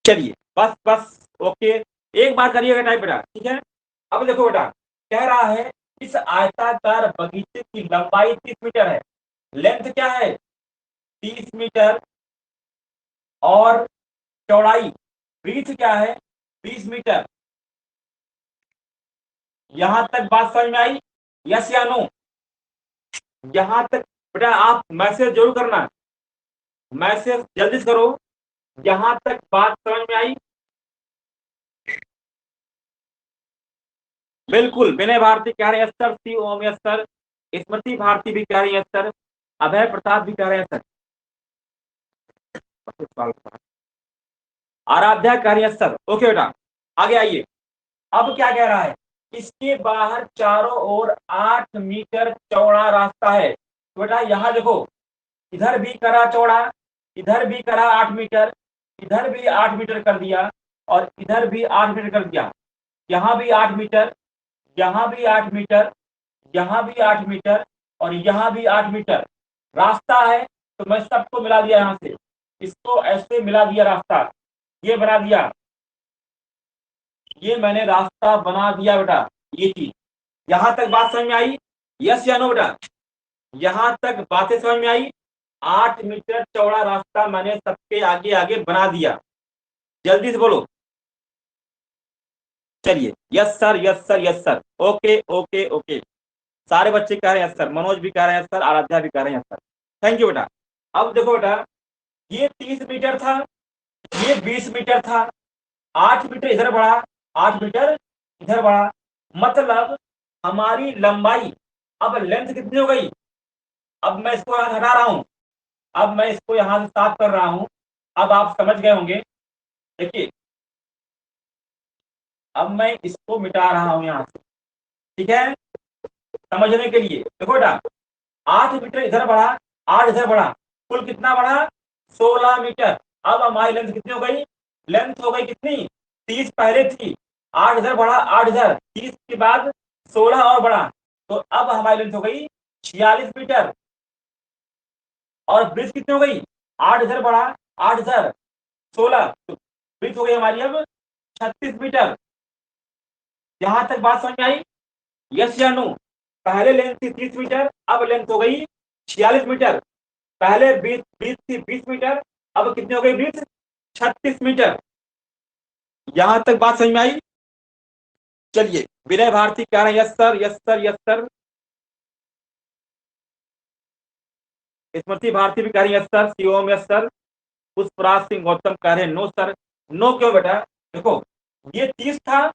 चलिए बस बस ओके, एक बात करिएगा टाइप बेटा, ठीक है। अब देखो बेटा, कह रहा है इस आयताकार बगीचे की लंबाई 30 मीटर है, लेंथ क्या है 30 मीटर, और चौड़ाई ब्रीथ क्या है 20 मीटर। यहां तक बात समझ में आई, यस या नो? यहां तक बेटा आप मैसेज जरूर करना, मैसेज जल्दी से करो। यहां तक बात समझ में आई? बिल्कुल, विनय भारती कह रहे हैं सर, सी ओम यस सर, स्मृति भारती भी कह रही है सर, अभय प्रताप भी कह रहे हैं सर, आराध्या कह रही है सर। ओके बेटा, आगे आइए। अब क्या कह रहा है, इसके बाहर चारों ओर 8 मीटर चौड़ा रास्ता है। तो बेटा यहां देखो, इधर भी करा चौड़ा, इधर भी करा 8 मीटर, इधर भी 8 मीटर कर दिया, और इधर भी 8 मीटर कर दिया। यहाँ भी 8 मीटर, यहाँ भी 8 मीटर, यहाँ भी 8 मीटर, और यहाँ भी 8 मीटर रास्ता है। तो मैं सबको मिला दिया, यहाँ से इसको ऐसे मिला दिया, रास्ता ये बना दिया, ये मैंने रास्ता बना दिया बेटा। ये चीज यहां तक बात समझ में आई, यस या नो बेटा? यहां तक बातें समझ में आई? 8 मीटर चौड़ा रास्ता मैंने सबके आगे आगे बना दिया, जल्दी से बोलो। चलिए, yes sir, yes sir, yes sir, okay okay okay, सारे बच्चे कह रहे हैं सर, मनोज भी कह रहे हैं सर, आराध्या भी कह रहे हैं सर, थैंक यू बेटा। अब देखो बेटा, ये 30 मीटर था, ये 20 मीटर था, 8 मीटर इधर बढ़ा, 8 मीटर इधर बढ़ा, मतलब हमारी लंबाई, अब लेंथ कितनी हो गई? अब मैं इसको यहां हटा रहा हूं, अब मैं इसको यहां से साफ कर रहा हूं। अब आप समझ गए होंगे, देखिए अब मैं इसको मिटा रहा हूं यहां से, ठीक है, समझने के लिए। देखो बेटा, 8 मीटर इधर बढ़ा, 8 इधर बढ़ा, कुल कितना बढ़ा 16 मीटर। अब हमारी लेंथ कितनी हो गई? लेंथ हो गई कितनी 30 पहले थी, 8 इधर बढ़ा, 8 इधर, 30 के बाद 16 और बढ़ा, तो अब हमारी लेंथ हो गई 46 मीटर। और ब्रिज कितनी हो गई? 8 इधर बढ़ा, 8 इधर, 16, तो ब्रिज हो गई हमारी अब 36 मीटर। यहां तक बात समझ में आई, यस या नो? पहले लेंथ थी 30 मीटर, अब लेंथ हो गई 46 मीटर। पहले ब्रीथ थी 20 मीटर, अब कितनी हो गई ब्रीथ 36 मीटर। यहां तक बात समझ में आई? चलिए, विनय भारती कह रहे हैं yes sir, yes sir, yes sir, Smriti Bharti भी कह रही है yes sir, Shivam yes sir, Pushpraj Singh Gautam कह रहे हैं नो सर। नो क्यों बेटा? देखो, ये 30 था,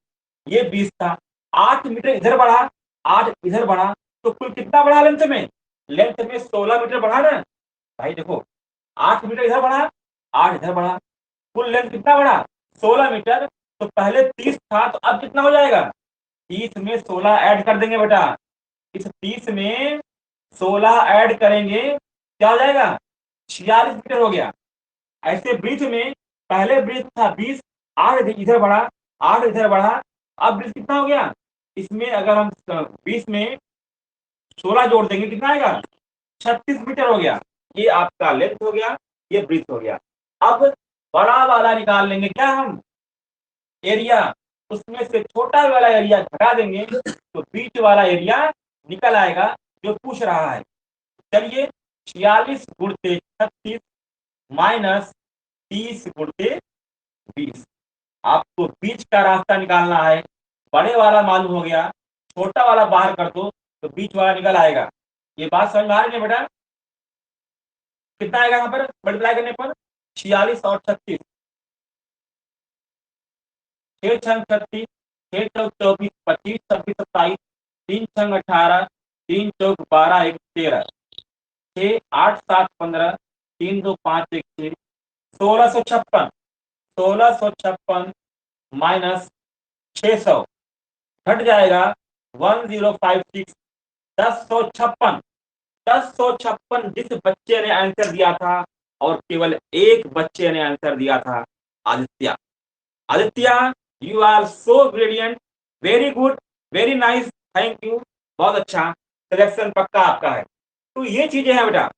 ये 20 था, 8 मीटर इधर बढ़ा, 8 इधर बढ़ा, तो कुल कितना बढ़ा लेंथ में? लेंथ में 16 मीटर बढ़ा ना भाई। देखो, 8 मीटर इधर बढ़ा, 8 इधर बढ़ा, कुल लेंथ कितना बढ़ा 16 मीटर। तो पहले 30 था, तो अब कितना हो जाएगा? 30 में 16 ऐड कर देंगे बेटा, इस 30 में 16 ऐड करेंगे, क्या हो जाएगा 46 मीटर हो गया। ऐसे ब्रीथ में पहले ब्रीथ था 20, 8 इधर बढ़ा, 8 इधर बढ़ा, अब ब्रीथ कितना हो गया? इसमें अगर हम 20 में 16 जोड़ देंगे, कितना आएगा 36 मीटर हो गया। ये आपका लेंथ हो गया, ये ब्रीथ हो गया। अब बड़ा वाला निकाल लेंगे क्या हम, एरिया, उसमें से छोटा वाला एरिया घटा देंगे, तो बीच वाला एरिया निकल आएगा जो पूछ रहा है। चलिए, 46 गुणते 36 माइनस 30 गुणते 20, आपको बीच का रास्ता निकालना है। बड़े वाला मालूम हो गया, छोटा वाला बाहर कर दो तो बीच वाला निकल आएगा। ये बात समझ में आ रही है बेटा? कितना आएगा यहाँ पर मल्टीप्लाई करने पर? 46 और 36, 6 छंग 36, 6 चौक 24, 25 26 27, 3 छंग 18, 3 चौक 12, 1 13, 6 8 7 15, 3 2 5 1 6, 1656, 1656 माइनस 600 घट जाएगा 1056, 1056, 1056 जिस बच्चे ने आंसर दिया था, और केवल एक बच्चे ने आंसर दिया था, Aditya. Aditya, you are so brilliant, very good, very nice, thank you, बहुत अच्छा, सिलेक्शन पक्का आपका है। तो ये चीजें हैं बेटा,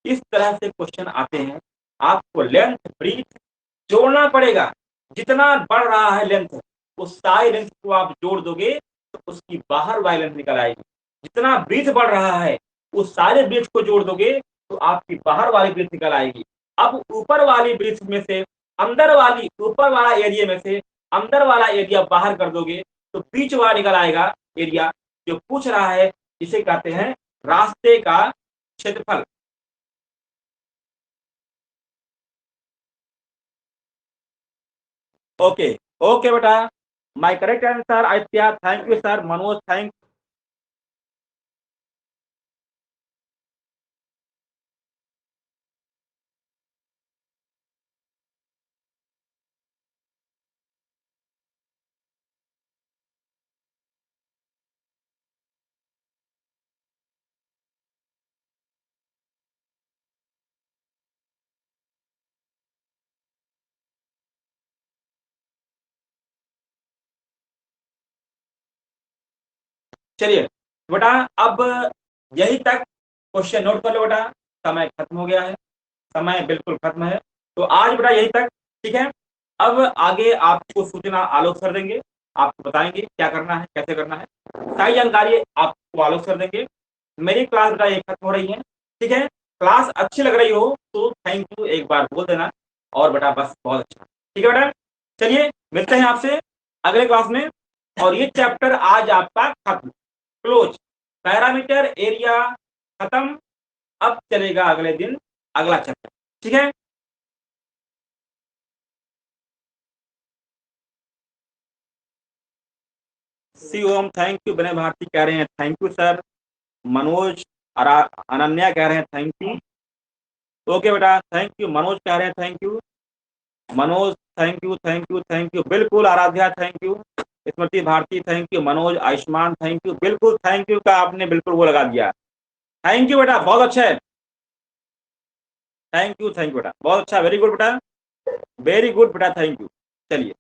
इस तरह से क्वेश्चन आते हैं। आपको लेंथ ब्रीथ जोड़ना पड़ेगा, जितना बढ़ रहा है लेंथ, उस सारी लेंथ को आप जोड़ दोगे तो उसकी बाहर वाली लेंथ निकल आएगी। जितना ब्रीथ बढ़ रहा है उस सारे ब्रीथ को जोड़ दोगे तो आपकी बाहर वाली ब्रीथ निकल आएगी। अब ऊपर वाली ब्रीथ में से अंदर वाली, ऊपर वाला एरिया में से अंदर वाला एरिया बाहर कर दोगे तो बीच वाला निकल आएगा एरिया जो पूछ रहा है, जिसे कहते हैं रास्ते का क्षेत्रफल। ओके ओके बेटा, my correct answer Aditya, thank you sir. Manoj thank. चलिए बेटा, अब यही तक क्वेश्चन नोट कर लो बेटा, समय खत्म हो गया है, समय बिल्कुल खत्म है। तो आज बेटा यही तक, ठीक है। अब आगे आपको सूचना आलोक सर देंगे, आपको बताएंगे क्या करना है, कैसे करना है, सारी जानकारी आपको आलोक सर देंगे। मेरी क्लास बेटा ये खत्म हो रही है, ठीक है। क्लास अच्छी लग रही हो तो थैंक यू एक बार बोल देना, और बेटा बस बहुत अच्छा, ठीक है बेटा। चलिए मिलते हैं आपसे अगले क्लास में, और ये चैप्टर आज आपका खत्म, क्लोज। पैरामीटर एरिया खत्म, अब चलेगा अगले दिन अगला चैप्टर, ठीक है। सी ओम थैंक यू, विनय भारती कह रहे हैं thank you sir. Manoj Ananya कह रहे हैं थैंक यू। ओके बेटा थैंक यू। मनोज कह रहे हैं thank you. Manoj thank you thank you thank you, बिल्कुल। Aaradhya thank you. Smriti Bharti thank you. Manoj Ayushman thank you, बिल्कुल थैंक यू का आपने बिल्कुल वो लगा दिया। थैंक यू बेटा, बहुत अच्छा है। थैंक यू बेटा, बहुत अच्छा, वेरी गुड बेटा, वेरी गुड बेटा, थैंक यू। चलिए